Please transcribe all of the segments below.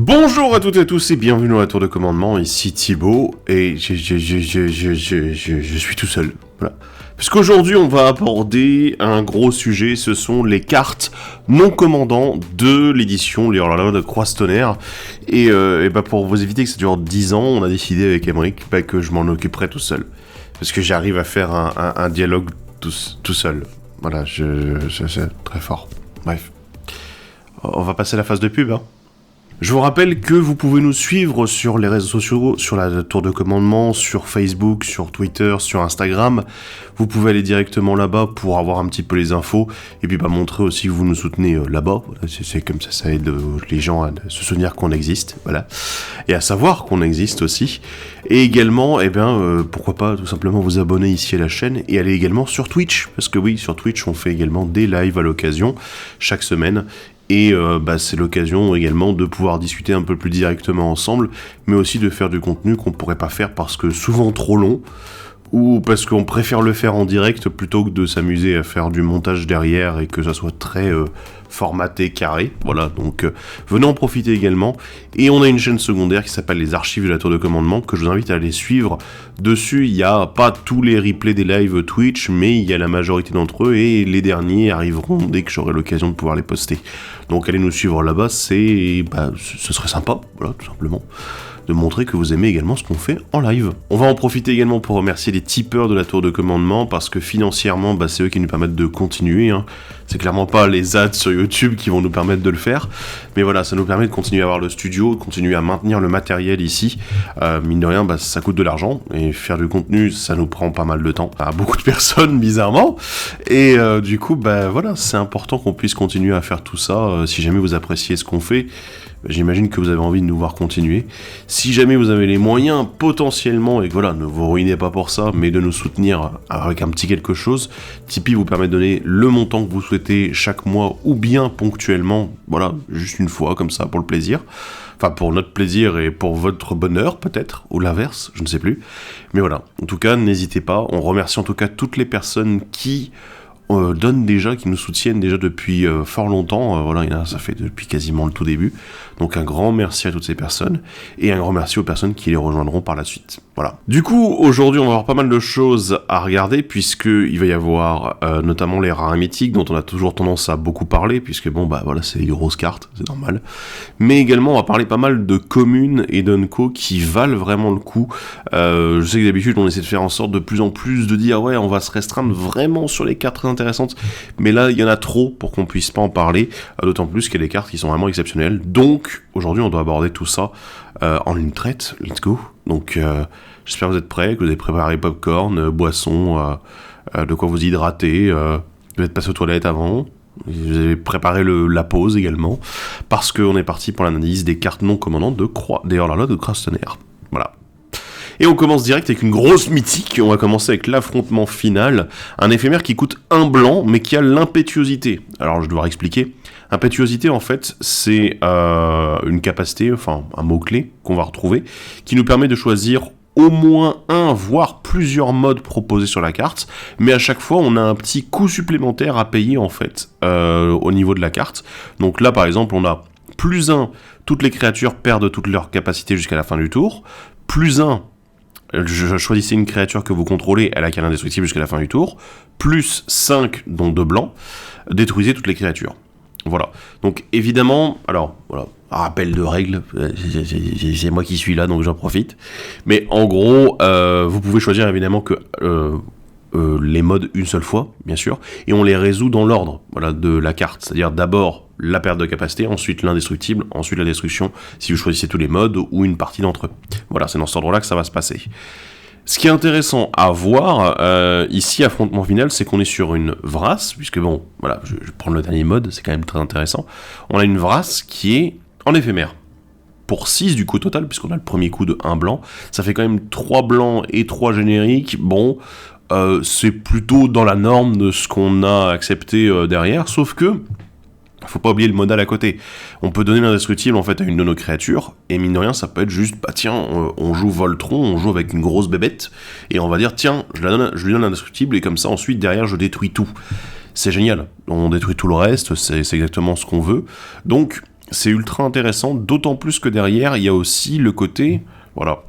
Bonjour à toutes et à tous et bienvenue dans la tour de commandement, ici Thibaut et je suis tout seul, voilà. Parce qu'aujourd'hui on va aborder un gros sujet, ce sont les cartes non commandant de l'édition Les Hors-la-Loi de Croistonnerre. Et pour vous éviter que ça dure 10 ans, on a décidé avec Emmerich que je m'en occuperai tout seul. Parce que j'arrive à faire un dialogue tout seul. Voilà, c'est très fort. Bref. On va passer à la phase de pub, hein. Je vous rappelle que vous pouvez nous suivre sur les réseaux sociaux, sur la tour de commandement, sur Facebook, sur Twitter, sur Instagram. Vous pouvez aller directement là-bas pour avoir un petit peu les infos et puis montrer aussi que vous nous soutenez là-bas. C'est comme ça, ça aide les gens à se souvenir qu'on existe, voilà, et à savoir qu'on existe aussi. Et également, pourquoi pas tout simplement vous abonner ici à la chaîne et aller également sur Twitch, parce que oui, sur Twitch on fait également des lives à l'occasion chaque semaine. Et c'est l'occasion également de pouvoir discuter un peu plus directement ensemble, mais aussi de faire du contenu qu'on pourrait pas faire parce que souvent trop long, ou parce qu'on préfère le faire en direct plutôt que de s'amuser à faire du montage derrière et que ça soit très formaté, carré. Voilà, donc venez en profiter également. Et on a une chaîne secondaire qui s'appelle les Archives de la Tour de Commandement, que je vous invite à aller suivre. Dessus, il n'y a pas tous les replays des lives Twitch, mais il y a la majorité d'entre eux, et les derniers arriveront dès que j'aurai l'occasion de pouvoir les poster. Donc allez nous suivre là-bas, ce serait sympa, voilà, tout simplement, de montrer que vous aimez également ce qu'on fait en live. On va en profiter également pour remercier les tipeurs de la tour de commandement, parce que financièrement, c'est eux qui nous permettent de continuer, hein. C'est clairement pas les ads sur YouTube qui vont nous permettre de le faire, mais voilà, ça nous permet de continuer à avoir le studio, de continuer à maintenir le matériel ici. Mine de rien, ça coûte de l'argent, et faire du contenu, ça nous prend pas mal de temps, à beaucoup de personnes, bizarrement, et du coup, voilà, c'est important qu'on puisse continuer à faire tout ça. Si jamais vous appréciez ce qu'on fait, j'imagine que vous avez envie de nous voir continuer. Si jamais vous avez les moyens, potentiellement, et que voilà, ne vous ruinez pas pour ça, mais de nous soutenir avec un petit quelque chose, Tipeee vous permet de donner le montant que vous souhaitez chaque mois, ou bien ponctuellement, voilà, juste une fois, comme ça, pour le plaisir. Enfin, pour notre plaisir et pour votre bonheur, peut-être, ou l'inverse, je ne sais plus. Mais voilà, en tout cas, n'hésitez pas. On remercie en tout cas toutes les personnes qui donnent déjà, qui nous soutiennent déjà depuis fort longtemps. Voilà, ça fait depuis quasiment le tout début. Donc un grand merci à toutes ces personnes, et un grand merci aux personnes qui les rejoindront par la suite. Voilà. Du coup, aujourd'hui, on va avoir pas mal de choses à regarder, puisqu'il va y avoir notamment les rares mythiques, dont on a toujours tendance à beaucoup parler, puisque voilà, c'est des grosses cartes, c'est normal. Mais également, on va parler pas mal de communes et d'unco qui valent vraiment le coup. Je sais que d'habitude, on essaie de faire en sorte de plus en plus de dire, ouais, on va se restreindre vraiment sur les cartes très intéressantes, mais là, il y en a trop pour qu'on puisse pas en parler, d'autant plus qu'il y a des cartes qui sont vraiment exceptionnelles. Donc, aujourd'hui, on doit aborder tout ça en une traite. Let's go. Donc, j'espère que vous êtes prêts, que vous avez préparé popcorn, boisson, de quoi vous hydrater, vous êtes passé aux toilettes avant, vous avez préparé la pause également, parce qu'on est parti pour l'analyse des cartes non commandantes des Hors-la-Loi de Croistonnerre. Voilà. Et on commence direct avec une grosse mythique. On va commencer avec l'affrontement final. Un éphémère qui coûte 1 blanc, mais qui a l'impétuosité. Alors, je dois expliquer. Impétuosité, en fait, c'est une capacité, enfin, un mot-clé qu'on va retrouver, qui nous permet de choisir au moins un, voire plusieurs modes proposés sur la carte, mais à chaque fois, on a un petit coût supplémentaire à payer, en fait, au niveau de la carte. Donc là, par exemple, on a plus 1, toutes les créatures perdent toutes leurs capacités jusqu'à la fin du tour. Plus 1, choisissez une créature que vous contrôlez, elle a qu'un indestructible jusqu'à la fin du tour. Plus 5, dont 2 blancs, détruisez toutes les créatures. Voilà. Donc évidemment, alors voilà, rappel de règles, c'est moi qui suis là, donc j'en profite. Mais en gros, vous pouvez choisir évidemment que les modes une seule fois, bien sûr, et on les résout dans l'ordre, voilà, de la carte. C'est-à-dire d'abord la perte de capacité, ensuite l'indestructible, ensuite la destruction, si vous choisissez tous les modes ou une partie d'entre eux. Voilà, c'est dans cet ordre-là que ça va se passer. Ce qui est intéressant à voir, ici, affrontement final, c'est qu'on est sur une Vrasse, puisque bon, voilà, je vais prendre le dernier mode, c'est quand même très intéressant. On a une Vrasse qui est en éphémère. Pour 6 du coup total, puisqu'on a le premier coup de 1 blanc, ça fait quand même 3 blancs et 3 génériques. Bon, c'est plutôt dans la norme de ce qu'on a accepté derrière, sauf que faut pas oublier le modal à côté. On peut donner l'indestructible en fait à une de nos créatures, et mine de rien, ça peut être juste, on joue Voltron, on joue avec une grosse bébête, et on va dire, tiens, je lui donne l'indestructible, et comme ça, ensuite, derrière, je détruis tout. C'est génial. On détruit tout le reste, c'est exactement ce qu'on veut. Donc, c'est ultra intéressant, d'autant plus que derrière, il y a aussi le côté, voilà,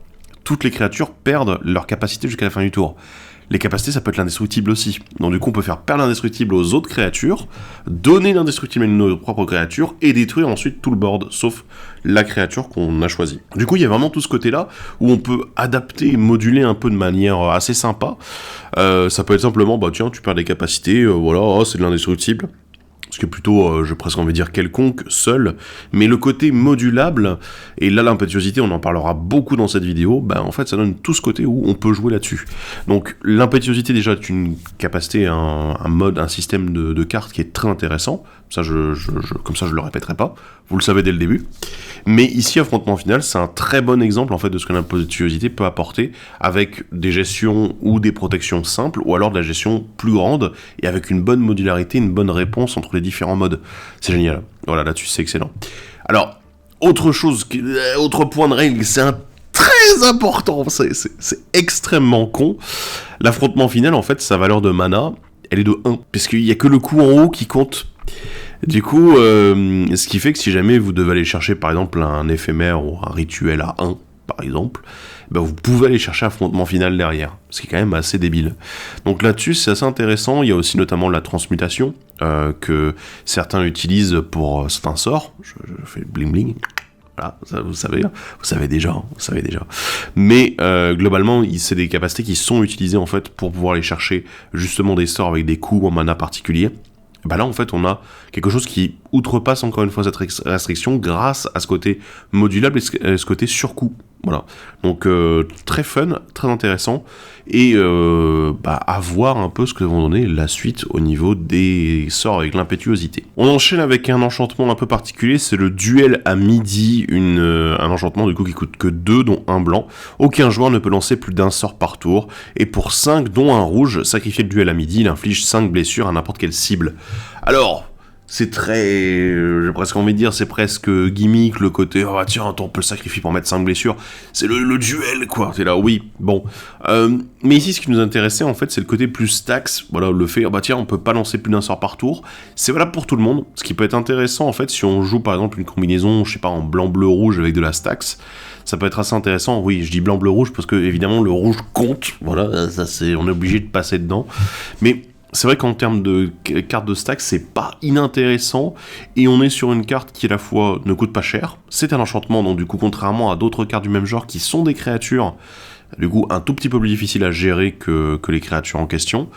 toutes les créatures perdent leur capacité jusqu'à la fin du tour. Les capacités, ça peut être l'indestructible aussi. Donc du coup, on peut faire perdre l'indestructible aux autres créatures, donner l'indestructible à nos propres créatures, et détruire ensuite tout le board, sauf la créature qu'on a choisie. Du coup, il y a vraiment tout ce côté-là, où on peut adapter et moduler un peu de manière assez sympa. Ça peut être simplement, bah tiens, tu perds des capacités, voilà, oh, c'est de l'indestructible. Ce qui est plutôt, je presque envie de dire quelconque, seul, mais le côté modulable, et là l'impétuosité, on en parlera beaucoup dans cette vidéo, ben en fait ça donne tout ce côté où on peut jouer là-dessus. Donc l'impétuosité déjà est une capacité, un mode, un système de cartes qui est très intéressant, ça comme ça je le répéterai pas, vous le savez dès le début, mais ici affrontement final c'est un très bon exemple en fait de ce que l'impétuosité peut apporter avec des gestions ou des protections simples, ou alors de la gestion plus grande, et avec une bonne modularité, une bonne réponse entre les différents modes. C'est génial. Voilà, là-dessus, c'est excellent. Alors, autre point de règle, c'est très important, c'est extrêmement con. L'affrontement final, en fait, sa valeur de mana, elle est de 1, puisqu'il n'y a que le coup en haut qui compte. Du coup, ce qui fait que si jamais vous devez aller chercher, par exemple, un éphémère ou un rituel à 1, par exemple, ben vous pouvez aller chercher affrontement final derrière, ce qui est quand même assez débile. Donc là-dessus, c'est assez intéressant. Il y a aussi notamment la transmutation que certains utilisent pour certains sorts. Je fais bling bling. Voilà, ça, vous savez déjà. Mais globalement, c'est des capacités qui sont utilisées en fait pour pouvoir aller chercher justement des sorts avec des coups en mana particuliers. Bah là en fait on a quelque chose qui outrepasse encore une fois cette restriction grâce à ce côté modulable et ce côté surcoût. Voilà, donc très fun, très intéressant, et à voir un peu ce que vont donner la suite au niveau des sorts avec l'impétuosité. On enchaîne avec un enchantement un peu particulier, c'est le duel à midi, un enchantement du coup qui coûte que 2 dont un blanc. Aucun joueur ne peut lancer plus d'un sort par tour, et pour 5 dont un rouge, sacrifier le duel à midi, il inflige 5 blessures à n'importe quelle cible. Alors, c'est très, j'ai presque envie de dire, c'est presque gimmick, le côté, oh tiens, attends, on peut le sacrifier pour mettre 5 blessures, c'est le duel, quoi, c'est là, oui, bon. Mais ici, ce qui nous intéressait, en fait, c'est le côté plus stacks, voilà, le fait, bah tiens, on peut pas lancer plus d'un sort par tour, c'est valable pour tout le monde, ce qui peut être intéressant, en fait, si on joue, par exemple, une combinaison, je sais pas, en blanc-bleu-rouge avec de la stacks, ça peut être assez intéressant. Oui, je dis blanc-bleu-rouge parce que, évidemment, le rouge compte, voilà, ça c'est, on est obligé de passer dedans, mais c'est vrai qu'en termes de carte de stack, c'est pas inintéressant, et on est sur une carte qui à la fois ne coûte pas cher, c'est un enchantement, donc du coup contrairement à d'autres cartes du même genre qui sont des créatures, du coup un tout petit peu plus difficile à gérer que les créatures en question,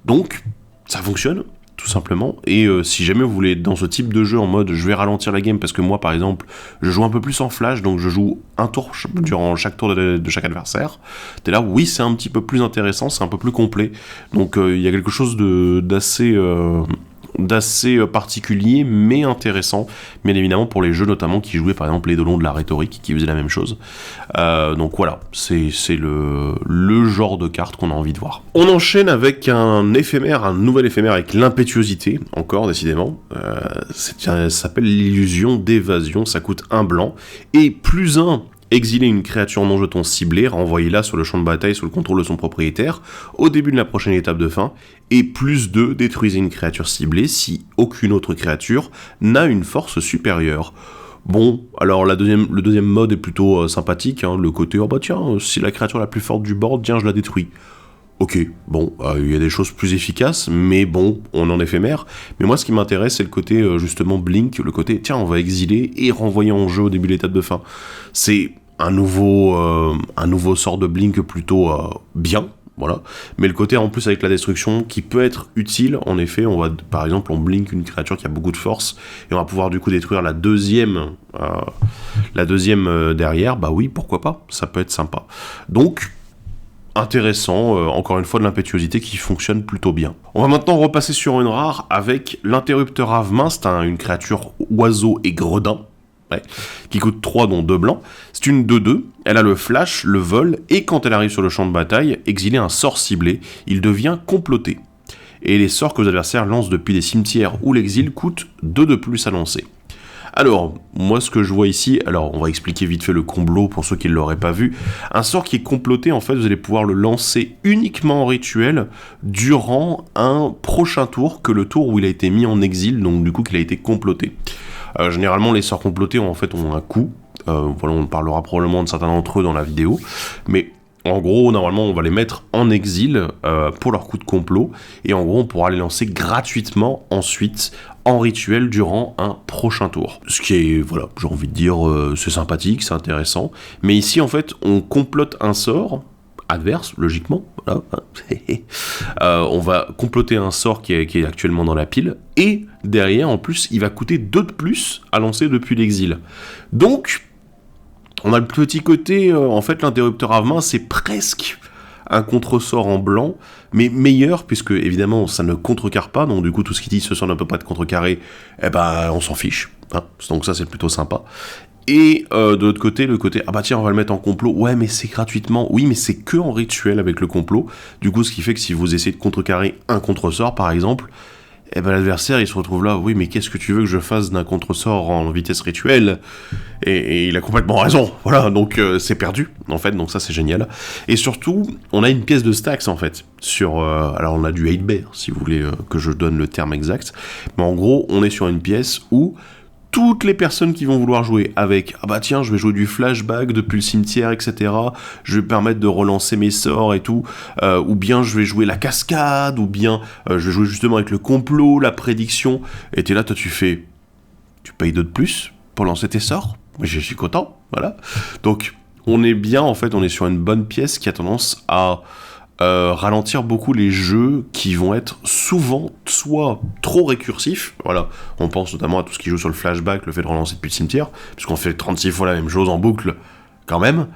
donc ça fonctionne, tout simplement, et si jamais vous voulez être dans ce type de jeu en mode je vais ralentir la game parce que moi par exemple je joue un peu plus en flash, donc je joue un tour durant chaque tour de chaque adversaire, t'es là, oui c'est un petit peu plus intéressant, c'est un peu plus complet, donc il y a quelque chose d'assez particulier mais intéressant, bien évidemment pour les jeux notamment qui jouaient par exemple les Dolons de la rhétorique qui faisaient la même chose, donc voilà, c'est le genre de carte qu'on a envie de voir. On enchaîne avec un nouvel éphémère avec l'impétuosité, encore décidément, ça s'appelle l'illusion d'évasion, ça coûte 1 blanc, et plus 1, exiler une créature non-jeton ciblée, renvoyez-la sur le champ de bataille sous le contrôle de son propriétaire, au début de la prochaine étape de fin, et plus 2, détruisez une créature ciblée si aucune autre créature n'a une force supérieure. Bon, alors le deuxième mode est plutôt sympathique, hein, le côté, oh bah tiens, si la créature la plus forte du board, tiens, je la détruis. Ok, bon, il y a des choses plus efficaces, mais bon, on en éphémère. Mais moi, ce qui m'intéresse, c'est le côté, justement, Blink, le côté, tiens, on va exiler et renvoyer en jeu au début de l'étape de fin. C'est un nouveau sort de Blink plutôt bien, voilà. Mais le côté, en plus, avec la destruction, qui peut être utile, en effet, par exemple, on Blink une créature qui a beaucoup de force, et on va pouvoir, du coup, détruire la deuxième derrière, bah oui, pourquoi pas, ça peut être sympa. Donc, intéressant, encore une fois de l'impétuosité qui fonctionne plutôt bien. On va maintenant repasser sur une rare avec l'interrupteur Avemain, c'est une créature oiseau et gredin, qui coûte 3 dont 2 blancs. C'est une 2-2, elle a le flash, le vol, et quand elle arrive sur le champ de bataille, exiler un sort ciblé, il devient comploté. Et les sorts que vos adversaires lancent depuis des cimetières ou l'exil coûtent 2 de plus à lancer. Alors, moi ce que je vois ici, alors on va expliquer vite fait le combo pour ceux qui ne l'auraient pas vu. Un sort qui est comploté, en fait, vous allez pouvoir le lancer uniquement en rituel durant un prochain tour que le tour où il a été mis en exil, donc du coup qu'il a été comploté. Généralement, les sorts complotés, en fait, ont un coût. Voilà, on parlera probablement de certains d'entre eux dans la vidéo. Mais en gros, normalement, on va les mettre en exil pour leur coup de complot. Et en gros, on pourra les lancer gratuitement ensuite en rituel durant un prochain tour. Ce qui est, voilà, j'ai envie de dire, c'est sympathique, c'est intéressant. Mais ici, en fait, on complote un sort adverse, logiquement. Voilà. On va comploter un sort qui est actuellement dans la pile. Et derrière, en plus, il va coûter 2 de plus à lancer depuis l'exil. Donc, on a le petit côté, en fait, l'interrupteur à main, c'est presque un contre-sort en blanc, mais meilleur, puisque évidemment ça ne contrecarre pas, donc du coup tout ce qui dit ce sort ne peut pas être contrecarré, eh ben on s'en fiche, hein. Donc ça c'est plutôt sympa. Et de l'autre côté, le côté, ah bah tiens on va le mettre en complot, ouais mais c'est gratuitement, oui mais c'est que en rituel avec le complot, du coup ce qui fait que si vous essayez de contrecarrer un contre-sort par exemple, eh ben l'adversaire il se retrouve là, oui mais qu'est-ce que tu veux que je fasse d'un contre-sort en vitesse rituelle, et il a complètement raison, voilà, donc c'est perdu en fait, donc ça c'est génial. Et surtout, on a une pièce de stacks en fait, sur, alors on a du 8-bear si vous voulez que je donne le terme exact, mais en gros on est sur une pièce où toutes les personnes qui vont vouloir jouer avec, ah bah tiens, je vais jouer du flashback depuis le cimetière, etc. Je vais me permettre de relancer mes sorts et tout, ou bien je vais jouer la cascade, ou bien je vais jouer justement avec le complot, la prédiction, et t'es là, toi tu payes 2 de plus pour lancer tes sorts, je suis content, voilà. Donc on est bien, en fait, on est sur une bonne pièce qui a tendance à ralentir beaucoup les jeux qui vont être souvent soit trop récursifs, voilà, on pense notamment à tout ce qui joue sur le flashback, le fait de relancer depuis le cimetière, puisqu'on fait 36 fois la même chose en boucle, quand même,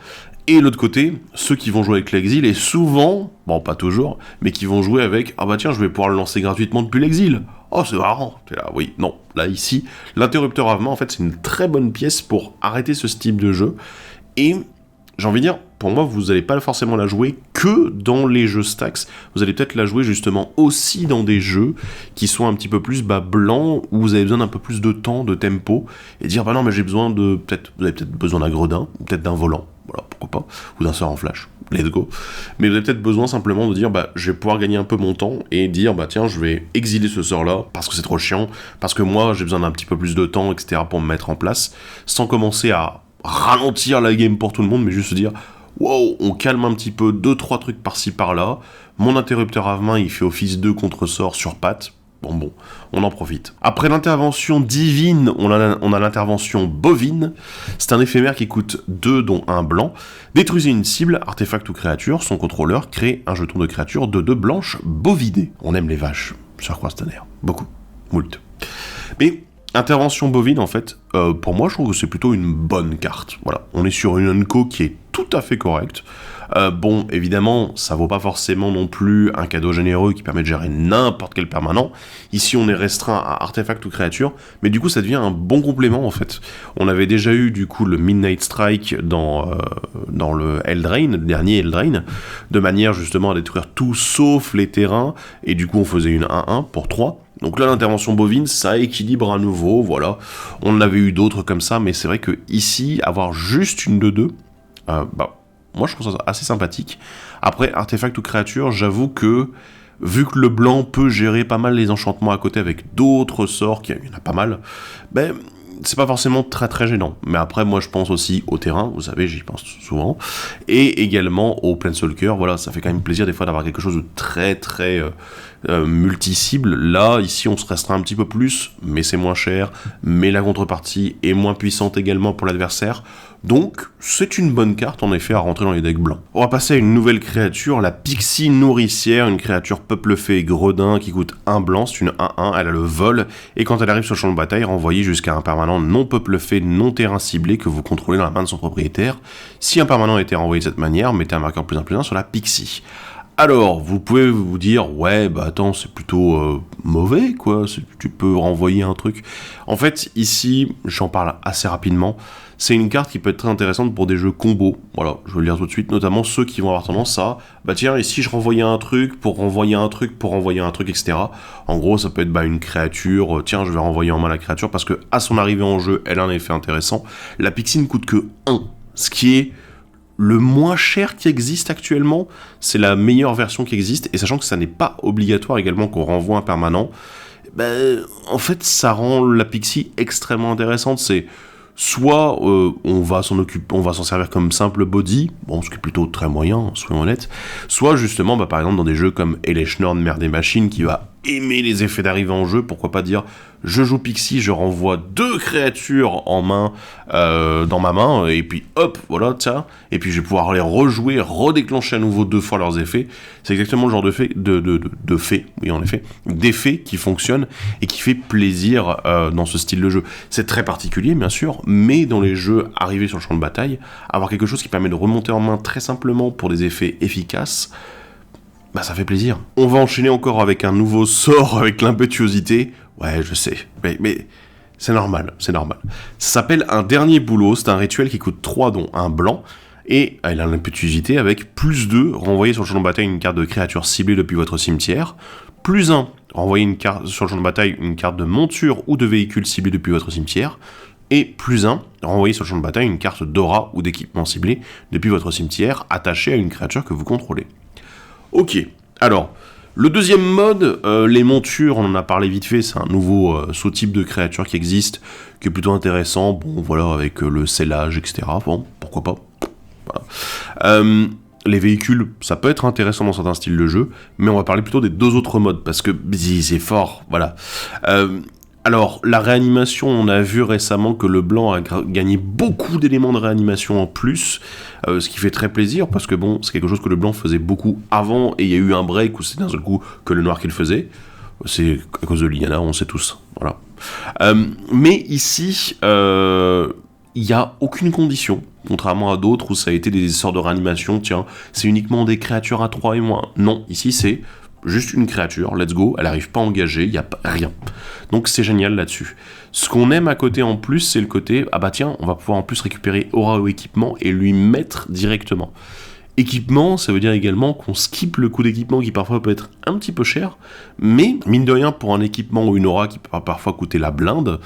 et l'autre côté, ceux qui vont jouer avec l'exil, et souvent, bon pas toujours, mais qui vont jouer avec, ah bah tiens je vais pouvoir le lancer gratuitement depuis l'exil, oh c'est marrant, t'es là, oui, non, là ici, l'interrupteur à main, en fait c'est une très bonne pièce pour arrêter ce style de jeu, et j'ai envie de dire, pour moi, vous n'allez pas forcément la jouer que dans les jeux stacks, vous allez peut-être la jouer justement aussi dans des jeux qui sont un petit peu plus blancs, où vous avez besoin d'un peu plus de temps, de tempo, et dire, bah non, mais j'ai besoin de, vous avez peut-être besoin d'un gredin, peut-être d'un volant, voilà, pourquoi pas, ou d'un sort en flash, let's go, mais vous avez peut-être besoin simplement de dire, bah je vais pouvoir gagner un peu mon temps, et dire, bah tiens, je vais exiler ce sort-là, parce que c'est trop chiant, parce que moi, j'ai besoin d'un petit peu plus de temps, etc., pour me mettre en place, sans commencer à ralentir la game pour tout le monde, mais juste se dire wow, on calme un petit peu, 2-3 trucs par-ci par-là, mon interrupteur à main il fait office de contre-sort sur patte, bon, on en profite. Après l'intervention divine, on a l'intervention bovine, c'est un éphémère qui coûte 2 dont un blanc, détruisez une cible, artefact ou créature, son contrôleur crée un jeton de créature de 2 blanches bovidées. On aime les vaches, sur Croistaner, beaucoup, moult. Mais intervention bovine, en fait, pour moi, je trouve que c'est plutôt une bonne carte. Voilà, on est sur une unco qui est tout à fait correcte. Bon, évidemment, ça vaut pas forcément non plus un cadeau généreux qui permet de gérer n'importe quel permanent. Ici, on est restreint à artefact ou créature, mais du coup, ça devient un bon complément, en fait. On avait déjà eu, du coup, le Midnight Strike dans le Eldraine, le dernier Eldraine, de manière, justement, à détruire tout sauf les terrains, et du coup, on faisait une 1-1 pour 3. Donc là, l'intervention bovine, ça équilibre à nouveau, voilà. On en avait eu d'autres comme ça, mais c'est vrai que ici, avoir juste une 2-2, moi je trouve ça assez sympathique. Après, artefact ou créature, j'avoue que, vu que le blanc peut gérer pas mal les enchantements à côté avec d'autres sorts, il y en a pas mal, c'est pas forcément très très gênant. Mais après, moi je pense aussi au terrain, vous savez, j'y pense souvent, et également au Planeswalker, voilà, ça fait quand même plaisir des fois d'avoir quelque chose de très très multi-cible. Là, ici, on se restreint un petit peu plus, mais c'est moins cher, mais la contrepartie est moins puissante également pour l'adversaire. Donc, c'est une bonne carte, en effet, à rentrer dans les decks blancs. On va passer à une nouvelle créature, la Pixie Nourricière, une créature peuple fée et gredin qui coûte 1 blanc, c'est une 1-1, elle a le vol, et quand elle arrive sur le champ de bataille, renvoyez jusqu'à un permanent non peuple fée, non terrain ciblé que vous contrôlez dans la main de son propriétaire. Si un permanent a été renvoyé de cette manière, mettez un marqueur +1/+1 sur la Pixie. Alors, vous pouvez vous dire, ouais, bah attends, c'est plutôt mauvais, quoi, tu peux renvoyer un truc. En fait, ici, j'en parle assez rapidement, c'est une carte qui peut être très intéressante pour des jeux combos, voilà, je vais le dire tout de suite, notamment ceux qui vont avoir tendance à, bah tiens, ici je renvoyais un truc, pour renvoyer un truc, pour renvoyer un truc, etc. En gros, ça peut être une créature, tiens, je vais renvoyer en main la créature, parce que à son arrivée en jeu, elle a un effet intéressant. La Pixie ne coûte que 1, ce qui est le moins cher qui existe actuellement, c'est la meilleure version qui existe, et sachant que ça n'est pas obligatoire également qu'on renvoie un permanent, En fait, ça rend la Pixie extrêmement intéressante. C'est soit on va s'en servir comme simple body, bon, ce qui est plutôt très moyen, soyons honnêtes, soit justement, par exemple, dans des jeux comme Eleschnorn, Mère des Machines, qui va aimer les effets d'arrivée en jeu, pourquoi pas dire, je joue Pixie, je renvoie 2 créatures en main, dans ma main, et puis hop, voilà, tiens, et puis je vais pouvoir les rejouer, redéclencher à nouveau 2 fois leurs effets. C'est exactement le genre de fait, oui, en effet, d'effet qui fonctionne et qui fait plaisir dans ce style de jeu. C'est très particulier, bien sûr, mais dans les jeux arrivés sur le champ de bataille, avoir quelque chose qui permet de remonter en main très simplement pour des effets efficaces, ça fait plaisir. On va enchaîner encore avec un nouveau sort avec l'impétuosité. Ouais, je sais, mais c'est normal, c'est normal. Ça s'appelle un dernier boulot, c'est un rituel qui coûte 3 dont un blanc, et il a l'impétuosité avec plus 2, renvoyer sur le champ de bataille une carte de créature ciblée depuis votre cimetière, plus 1, renvoyer une carte sur le champ de bataille une carte de monture ou de véhicule ciblée depuis votre cimetière, et plus 1, renvoyer sur le champ de bataille une carte d'aura ou d'équipement ciblé depuis votre cimetière, attachée à une créature que vous contrôlez. Ok, alors, le deuxième mode, les montures, on en a parlé vite fait, c'est un nouveau sous-type de créature qui existe, qui est plutôt intéressant, bon voilà, avec le scellage, etc., bon, pourquoi pas, voilà. Les véhicules, ça peut être intéressant dans certains styles de jeu, mais on va parler plutôt des 2 autres modes, parce que c'est fort, voilà. Alors, la réanimation, on a vu récemment que le blanc a gagné beaucoup d'éléments de réanimation en plus, ce qui fait très plaisir, parce que bon, c'est quelque chose que le blanc faisait beaucoup avant, et il y a eu un break où c'est d'un seul coup que le noir qui le faisait. C'est à cause de Liliana, on sait tous, voilà. Mais ici, il n'y a aucune condition, contrairement à d'autres où ça a été des sorts de réanimation, tiens, c'est uniquement des créatures à 3 et moins. Non, ici c'est juste une créature, let's go, elle n'arrive pas engagée, il n'y a rien. Donc c'est génial là-dessus. Ce qu'on aime à côté en plus, c'est le côté, tiens, on va pouvoir en plus récupérer aura ou équipement et lui mettre directement. Équipement, ça veut dire également qu'on skip le coût d'équipement qui parfois peut être un petit peu cher, mais mine de rien, pour un équipement ou une aura qui peut parfois coûter la blinde,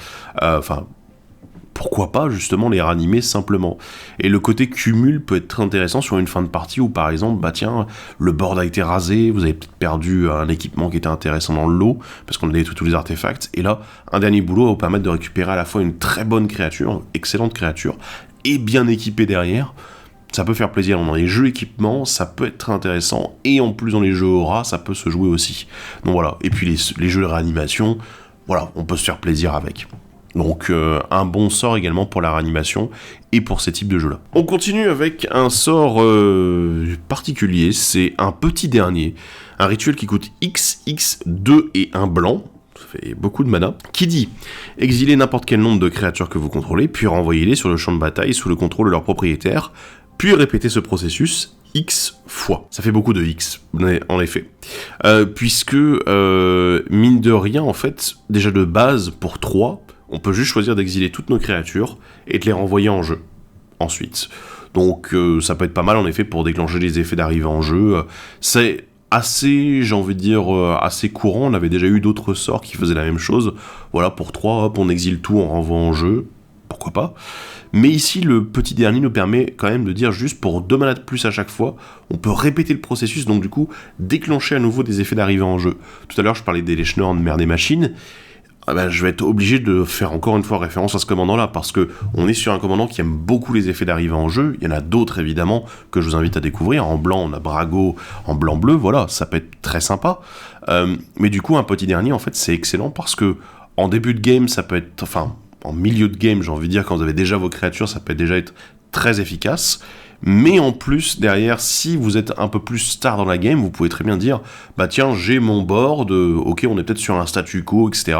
pourquoi pas justement les ranimer simplement. Et le côté cumul peut être très intéressant sur une fin de partie où par exemple, tiens, le board a été rasé, vous avez peut-être perdu un équipement qui était intéressant dans le lot, parce qu'on a détruit tous les artefacts, et là, un dernier boulot va vous permettre de récupérer à la fois une très bonne créature, excellente créature, et bien équipée derrière. Ça peut faire plaisir dans les jeux équipements, ça peut être très intéressant, et en plus dans les jeux aura, ça peut se jouer aussi. Donc voilà, et puis les jeux de réanimation, voilà, on peut se faire plaisir avec. Donc un bon sort également pour la réanimation et pour ces types de jeux-là. On continue avec un sort particulier, c'est un petit dernier, un rituel qui coûte XX, 2 et 1 blanc, ça fait beaucoup de mana, qui dit « Exilez n'importe quel nombre de créatures que vous contrôlez, puis renvoyez-les sur le champ de bataille sous le contrôle de leur propriétaire, puis répétez ce processus X fois. » Ça fait beaucoup de X, en effet. Puisque, mine de rien, en fait, déjà de base, pour 3, on peut juste choisir d'exiler toutes nos créatures et de les renvoyer en jeu, ensuite. Donc ça peut être pas mal, en effet, pour déclencher les effets d'arrivée en jeu. C'est assez, j'ai envie de dire, assez courant. On avait déjà eu d'autres sorts qui faisaient la même chose. Voilà, pour 3, hop, on exile tout, on renvoie en jeu. Pourquoi pas. Mais ici, le petit dernier nous permet quand même de dire juste pour 2 mana de plus à chaque fois, on peut répéter le processus, donc du coup, déclencher à nouveau des effets d'arrivée en jeu. Tout à l'heure, je parlais d'Eleschnorn, Mère des Machines. Je vais être obligé de faire encore une fois référence à ce commandant-là, parce que on est sur un commandant qui aime beaucoup les effets d'arrivée en jeu. Il y en a d'autres, évidemment, que je vous invite à découvrir. En blanc, on a Brago, en blanc-bleu, voilà, ça peut être très sympa. Mais du coup, un petit dernier, en fait, c'est excellent, parce que en début de game, ça peut être... Enfin, en milieu de game, j'ai envie de dire, quand vous avez déjà vos créatures, ça peut déjà être très efficace. Mais en plus, derrière, si vous êtes un peu plus tard dans la game, vous pouvez très bien dire tiens, j'ai mon board, ok, on est peut-être sur un statu quo, etc.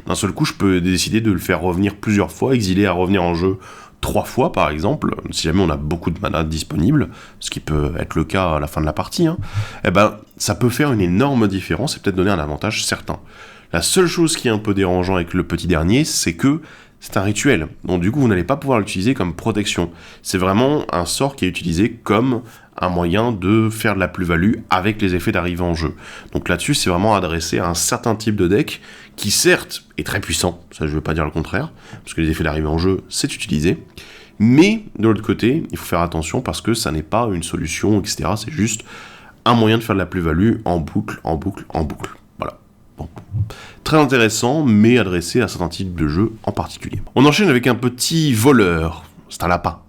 D'un seul coup, je peux décider de le faire revenir plusieurs fois, exiler à revenir en jeu 3 fois, par exemple, si jamais on a beaucoup de mana disponible, ce qui peut être le cas à la fin de la partie, ça peut faire une énorme différence et peut-être donner un avantage certain. La seule chose qui est un peu dérangeant avec le petit dernier, c'est que c'est un rituel, donc du coup vous n'allez pas pouvoir l'utiliser comme protection. C'est vraiment un sort qui est utilisé comme un moyen de faire de la plus-value avec les effets d'arrivée en jeu. Donc là-dessus, c'est vraiment adressé à un certain type de deck qui certes est très puissant, ça je ne veux pas dire le contraire, parce que les effets d'arrivée en jeu, c'est utilisé, mais de l'autre côté, il faut faire attention parce que ça n'est pas une solution, etc. C'est juste un moyen de faire de la plus-value en boucle, en boucle, en boucle. Voilà. Bon. Très intéressant, mais adressé à certains types de jeux en particulier. On enchaîne avec un petit voleur, c'est un lapin.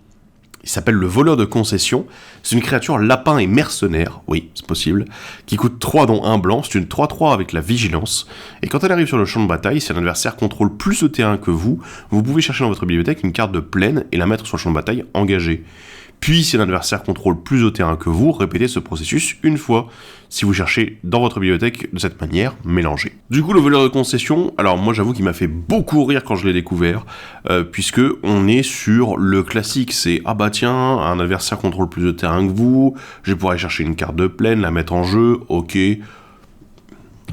Il s'appelle le voleur de concession, c'est une créature lapin et mercenaire, oui, c'est possible, qui coûte 3 dont 1 blanc, c'est une 3-3 avec la vigilance, et quand elle arrive sur le champ de bataille, si un adversaire contrôle plus de terrain que vous pouvez chercher dans votre bibliothèque une carte de plaine et la mettre sur le champ de bataille engagé. Puis, si un adversaire contrôle plus de terrain que vous, répétez ce processus une fois, si vous cherchez dans votre bibliothèque de cette manière, mélangée. Du coup, le voleur de concession, alors moi j'avoue qu'il m'a fait beaucoup rire quand je l'ai découvert, puisque on est sur le classique, c'est « Ah bah tiens, un adversaire contrôle plus de terrain que vous, je vais pouvoir aller chercher une carte de plaine, la mettre en jeu, ok... »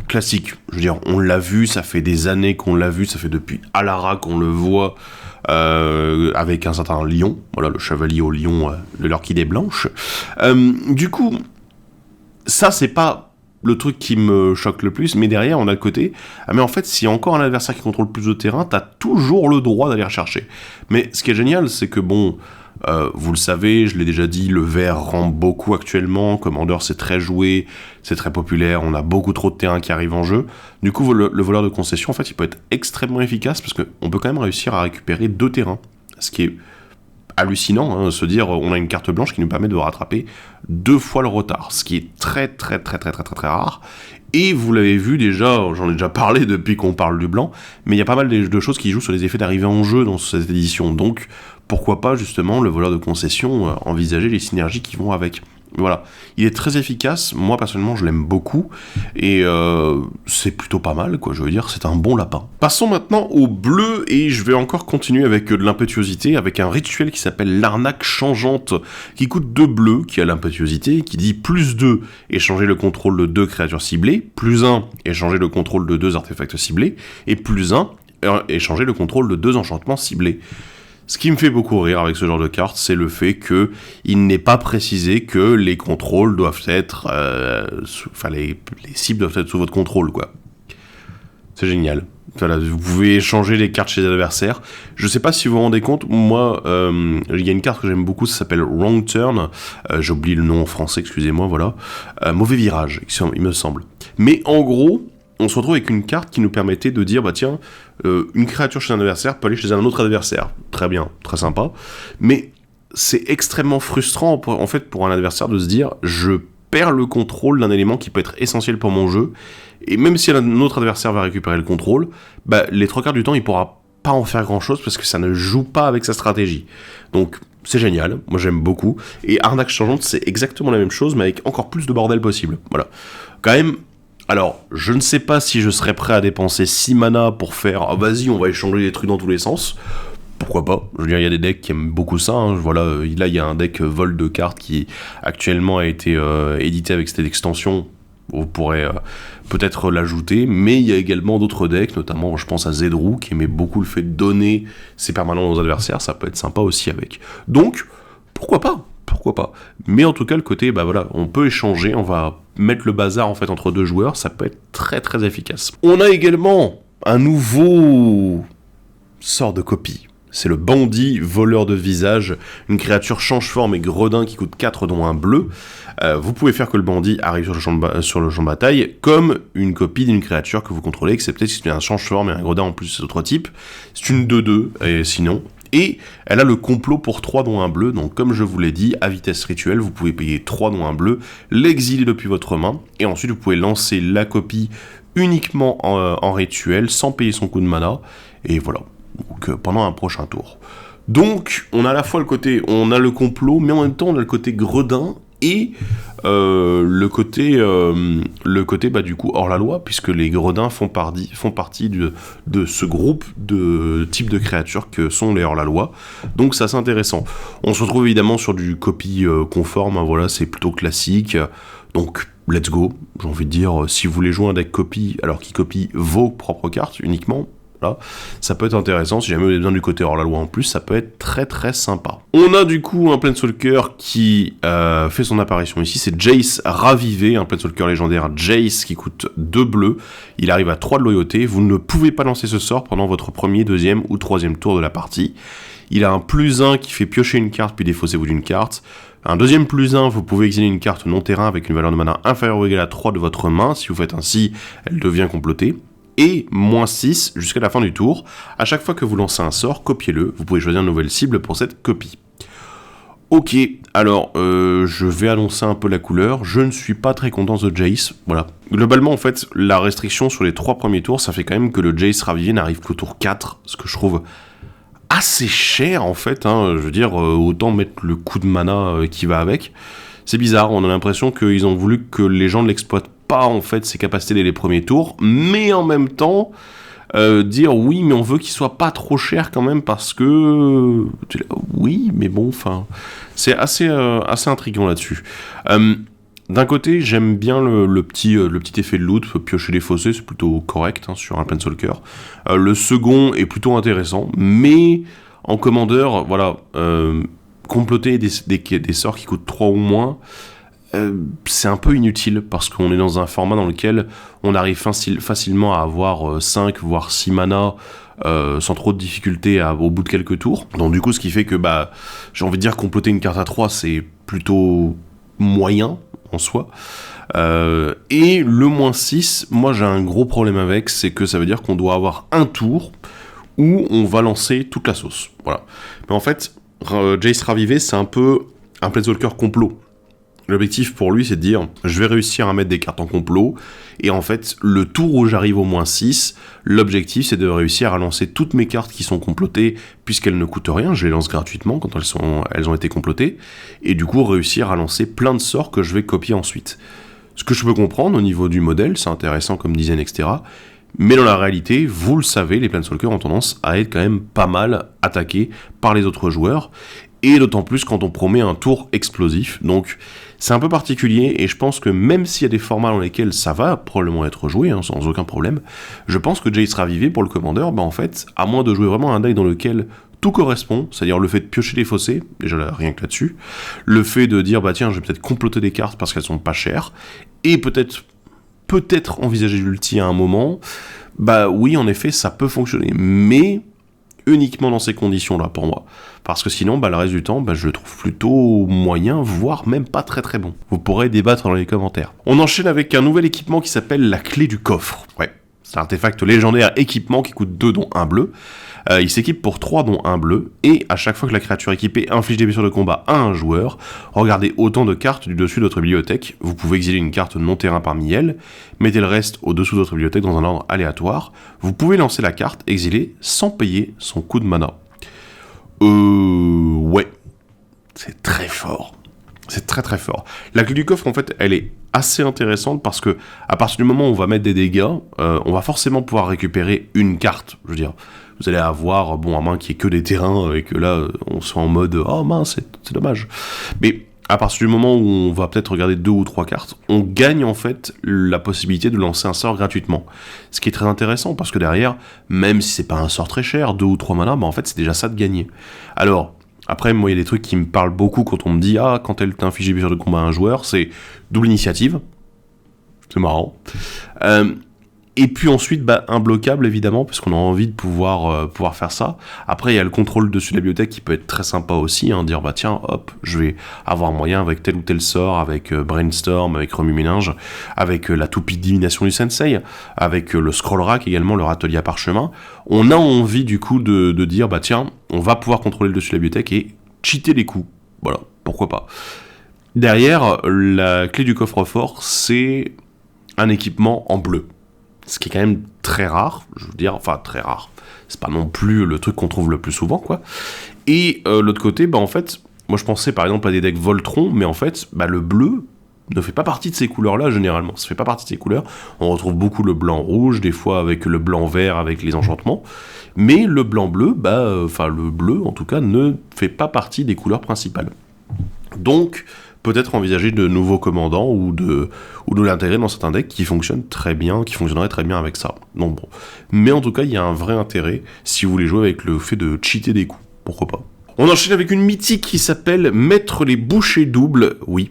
Classique, je veux dire, on l'a vu, ça fait des années qu'on l'a vu, ça fait depuis Alara qu'on le voit, avec un certain lion, voilà, le chevalier au lion de l'orchidée blanche. Du coup, ça c'est pas le truc qui me choque le plus, mais derrière on a le côté, ah mais en fait s'il y a encore un adversaire qui contrôle plus de terrain, t'as toujours le droit d'aller rechercher. Mais ce qui est génial, c'est que bon, vous le savez, je l'ai déjà dit, le vert rend beaucoup actuellement, Commander c'est très joué, c'est très populaire, on a beaucoup trop de terrain qui arrive en jeu. Du coup, le voleur de concession, en fait, il peut être extrêmement efficace parce qu'on peut quand même réussir à récupérer 2 terrains, ce qui est hallucinant, hein, se dire on a une carte blanche qui nous permet de rattraper 2 fois le retard, ce qui est très rare. Et vous l'avez vu déjà, j'en ai déjà parlé depuis qu'on parle du blanc, mais il y a pas mal de choses qui jouent sur les effets d'arrivée en jeu dans cette édition, donc pourquoi pas justement le voleur de concession, envisager les synergies qui vont avec. Voilà, il est très efficace, moi personnellement je l'aime beaucoup, et c'est plutôt pas mal, quoi, je veux dire, c'est un bon lapin. Passons maintenant au bleu, et je vais encore continuer avec de l'impétuosité, avec un rituel qui s'appelle l'arnaque changeante, qui coûte 2 bleus, qui a l'impétuosité, qui dit plus 2, échanger le contrôle de 2 créatures ciblées, plus 1, échanger le contrôle de 2 artefacts ciblés, et plus 1, échanger le contrôle de 2 enchantements ciblés. Ce qui me fait beaucoup rire avec ce genre de carte, c'est le fait qu'il n'est pas précisé que les contrôles doivent être... les cibles doivent être sous votre contrôle, quoi. C'est génial. Voilà, vous pouvez échanger les cartes chez les adversaires. Je sais pas si vous vous rendez compte, moi, il y a une carte que j'aime beaucoup, ça s'appelle Wrong Turn. J'oublie le nom en français, excusez-moi, voilà. Mauvais virage, il me semble. Mais en gros... on se retrouve avec une carte qui nous permettait de dire, bah tiens, une créature chez un adversaire peut aller chez un autre adversaire. Très bien, très sympa. Mais c'est extrêmement frustrant, en fait, pour un adversaire de se dire, je perds le contrôle d'un élément qui peut être essentiel pour mon jeu, et même si un autre adversaire va récupérer le contrôle, bah, les 3/4 du temps, il pourra pas en faire grand-chose parce que ça ne joue pas avec sa stratégie. Donc, c'est génial, moi j'aime beaucoup. Et Arnaque Changeante, c'est exactement la même chose, mais avec encore plus de bordel possible. Voilà. Quand même... alors, je ne sais pas si je serais prêt à dépenser 6 mana pour faire « ah vas-y, on va échanger des trucs dans tous les sens ». Pourquoi pas ? Je veux dire, il y a des decks qui aiment beaucoup ça. Hein. Voilà, là, il y a un deck vol de cartes qui actuellement a été édité avec cette extension. Vous pourrez peut-être l'ajouter. Mais il y a également d'autres decks, notamment, je pense à Zedrou, qui aimait beaucoup le fait de donner ses permanents aux adversaires. Ça peut être sympa aussi avec. Donc, pourquoi pas ? Pourquoi pas. Mais en tout cas, le côté, bah voilà, on peut échanger, on va mettre le bazar en fait entre 2 joueurs, ça peut être très efficace. On a également un nouveau sort de copie. C'est le bandit voleur de visage, une créature change-forme et gredin qui coûte 4 dont 1 bleu. Vous pouvez faire que le bandit arrive sur le champ de bataille comme une copie d'une créature que vous contrôlez, excepté si c'est un change-forme et un gredin en plus, c'est d'autres types. C'est une 2/2, et sinon... et elle a le complot pour 3 dont 1 bleu, donc comme je vous l'ai dit, à vitesse rituelle, vous pouvez payer 3 dont 1 bleu, l'exiler depuis votre main, et ensuite vous pouvez lancer la copie uniquement en rituel, sans payer son coup de mana, et voilà, donc pendant un prochain tour. Donc, on a à la fois le côté, on a le complot, mais en même temps on a le côté gredin, et le côté bah, du coup hors la loi, puisque les gredins font partie de ce groupe de types de créatures que sont les hors la loi, donc c'est assez intéressant. On se retrouve évidemment sur du copie conforme, hein, voilà, c'est plutôt classique, donc let's go, j'ai envie de dire, si vous voulez jouer un deck copie, alors qui copie vos propres cartes uniquement, là, ça peut être intéressant, si jamais vous avez besoin du côté hors la loi en plus, ça peut être très sympa. On a du coup un Planeswalker qui fait son apparition ici, c'est Jace Ravivé, un Planeswalker légendaire Jace qui coûte 2 bleus, il arrive à 3 de loyauté, vous ne pouvez pas lancer ce sort pendant votre premier, deuxième ou troisième tour de la partie. Il a un +1 qui fait piocher une carte puis défaussez-vous d'une carte, Un deuxième +1, vous pouvez exiler une carte non-terrain avec une valeur de mana inférieure ou égale à 3 de votre main. Si vous faites ainsi, elle devient complotée. Et -6 jusqu'à la fin du tour. À chaque fois que vous lancez un sort, copiez-le. Vous pouvez choisir une nouvelle cible pour cette copie. Ok, alors je vais annoncer un peu la couleur. Je ne suis pas très content de Jace, voilà. Globalement, en fait, la restriction sur les 3 premiers tours, ça fait quand même que le Jace Ravivé n'arrive qu'au tour 4, ce que je trouve assez cher, en fait. Je veux dire, autant mettre le coup de mana qui va avec. C'est bizarre, on a l'impression qu'ils ont voulu que les gens ne l'exploitent pas, en fait, ses capacités dès les premiers tours, mais en même temps... dire oui, mais on veut qu'il soit pas trop cher quand même parce que oui, mais bon, enfin, c'est assez intriguant là-dessus. D'un côté, j'aime bien le petit effet de loot, piocher les fossés, c'est plutôt correct sur un Planeswalker. Le second est plutôt intéressant, mais en commandeur, voilà, comploter des sorts qui coûtent 3 ou moins. C'est un peu inutile parce qu'on est dans un format dans lequel on arrive facilement à avoir 5 voire 6 mana sans trop de difficulté au bout de quelques tours. Donc du coup ce qui fait que j'ai envie de dire comploter une carte à 3 c'est plutôt moyen en soi. Et le -6, moi j'ai un gros problème avec, c'est que ça veut dire qu'on doit avoir un tour où on va lancer toute la sauce. Voilà. Mais en fait, Jace Ravivé c'est un peu un Planeswalker complot. L'objectif pour lui, c'est de dire, je vais réussir à mettre des cartes en complot, et en fait, le tour où j'arrive au -6, l'objectif, c'est de réussir à lancer toutes mes cartes qui sont complotées, puisqu'elles ne coûtent rien, je les lance gratuitement quand elles ont été complotées, et du coup, réussir à lancer plein de sorts que je vais copier ensuite. Ce que je peux comprendre au niveau du modèle, c'est intéressant comme design, etc., mais dans la réalité, vous le savez, les Planeswalkers ont tendance à être quand même pas mal attaqués par les autres joueurs, et d'autant plus quand on promet un tour explosif, donc... C'est un peu particulier, et je pense que même s'il y a des formats dans lesquels ça va probablement être joué, sans aucun problème, je pense que Jace Ravivé, pour le commandeur, en fait, à moins de jouer vraiment un deck dans lequel tout correspond, c'est-à-dire le fait de piocher les fossés, déjà rien que là-dessus, le fait de dire, tiens, je vais peut-être comploter des cartes parce qu'elles sont pas chères, et peut-être envisager l'ulti à un moment, oui, en effet, ça peut fonctionner, mais... uniquement dans ces conditions-là pour moi. Parce que sinon, le reste du temps, je le trouve plutôt moyen, voire même pas très très bon. Vous pourrez débattre dans les commentaires. On enchaîne avec un nouvel équipement qui s'appelle la clé du coffre. Ouais, c'est un artefact légendaire équipement qui coûte 2 dont 1 bleu. Il s'équipe pour 3 dont 1 bleu, et à chaque fois que la créature équipée inflige des blessures de combat à un joueur, regardez autant de cartes du dessus de votre bibliothèque. Vous pouvez exiler une carte non-terrain parmi elles, mettez le reste au-dessous de votre bibliothèque dans un ordre aléatoire. Vous pouvez lancer la carte exilée sans payer son coût de mana. Ouais. C'est très fort. C'est très très fort. La clé du coffre, en fait, elle est assez intéressante parce que, à partir du moment où on va mettre des dégâts, on va forcément pouvoir récupérer une carte. Je veux dire, vous allez avoir, à main qui est que des terrains et que là, on soit en mode, oh mince, c'est dommage. Mais à partir du moment où on va peut-être regarder 2 ou 3 cartes, on gagne en fait la possibilité de lancer un sort gratuitement. Ce qui est très intéressant parce que derrière, même si c'est pas un sort très cher, 2 ou 3 mana, en fait, c'est déjà ça de gagner. Alors, après, moi, il y a des trucs qui me parlent beaucoup quand on me dit « Ah, quand elle t'inflige des blessures de combat à un joueur, c'est double initiative. » C'est marrant. Et puis ensuite, imbloquable, évidemment, parce qu'on a envie de pouvoir faire ça. Après, il y a le contrôle dessus de la bibliothèque qui peut être très sympa aussi, dire « Tiens, hop, je vais avoir moyen avec tel ou tel sort, avec Brainstorm, avec Remue-Méninge, avec la toupie de divination du Sensei, avec le Scroll Rack également, le râtelier à parchemin. » On a envie, du coup, de dire « Tiens, on va pouvoir contrôler le dessus de la bibliothèque et cheater les coups. » Voilà, pourquoi pas. Derrière, la clé du coffre-fort, c'est un équipement en bleu. Ce qui est quand même très rare, je veux dire, enfin très rare. C'est pas non plus le truc qu'on trouve le plus souvent, quoi. Et l'autre côté, en fait, moi je pensais par exemple à des decks Voltron, mais en fait, le bleu ne fait pas partie de ces couleurs-là généralement. Ça fait pas partie de ces couleurs. On retrouve beaucoup le blanc-rouge, des fois avec le blanc-vert, avec les enchantements. Mais le blanc-bleu, le bleu en tout cas, ne fait pas partie des couleurs principales. Donc, peut-être envisager de nouveaux commandants ou de l'intégrer dans certains decks qui fonctionnent très bien, qui fonctionneraient très bien avec ça. Donc bon. Mais en tout cas, il y a un vrai intérêt si vous voulez jouer avec le fait de cheater des coups. Pourquoi pas. On enchaîne avec une mythique qui s'appelle Mettre les bouchées doubles. Oui.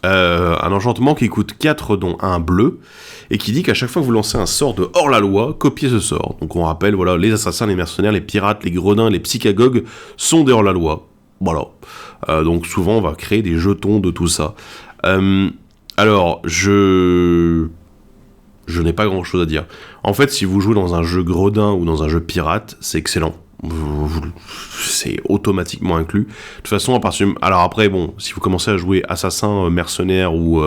Un enchantement qui coûte 4 dont 1 bleu, et qui dit qu'à chaque fois que vous lancez un sort de hors-la-loi, copiez ce sort. Donc on rappelle, les assassins, les mercenaires, les pirates, les gredins, les psychagogues sont des hors-la-loi. Voilà. Donc souvent, on va créer des jetons de tout ça. Alors, je n'ai pas grand-chose à dire. En fait, si vous jouez dans un jeu gredin ou dans un jeu pirate, c'est excellent. C'est automatiquement inclus. De toute façon, à partir... Alors après, bon, si vous commencez à jouer assassin, mercenaire ou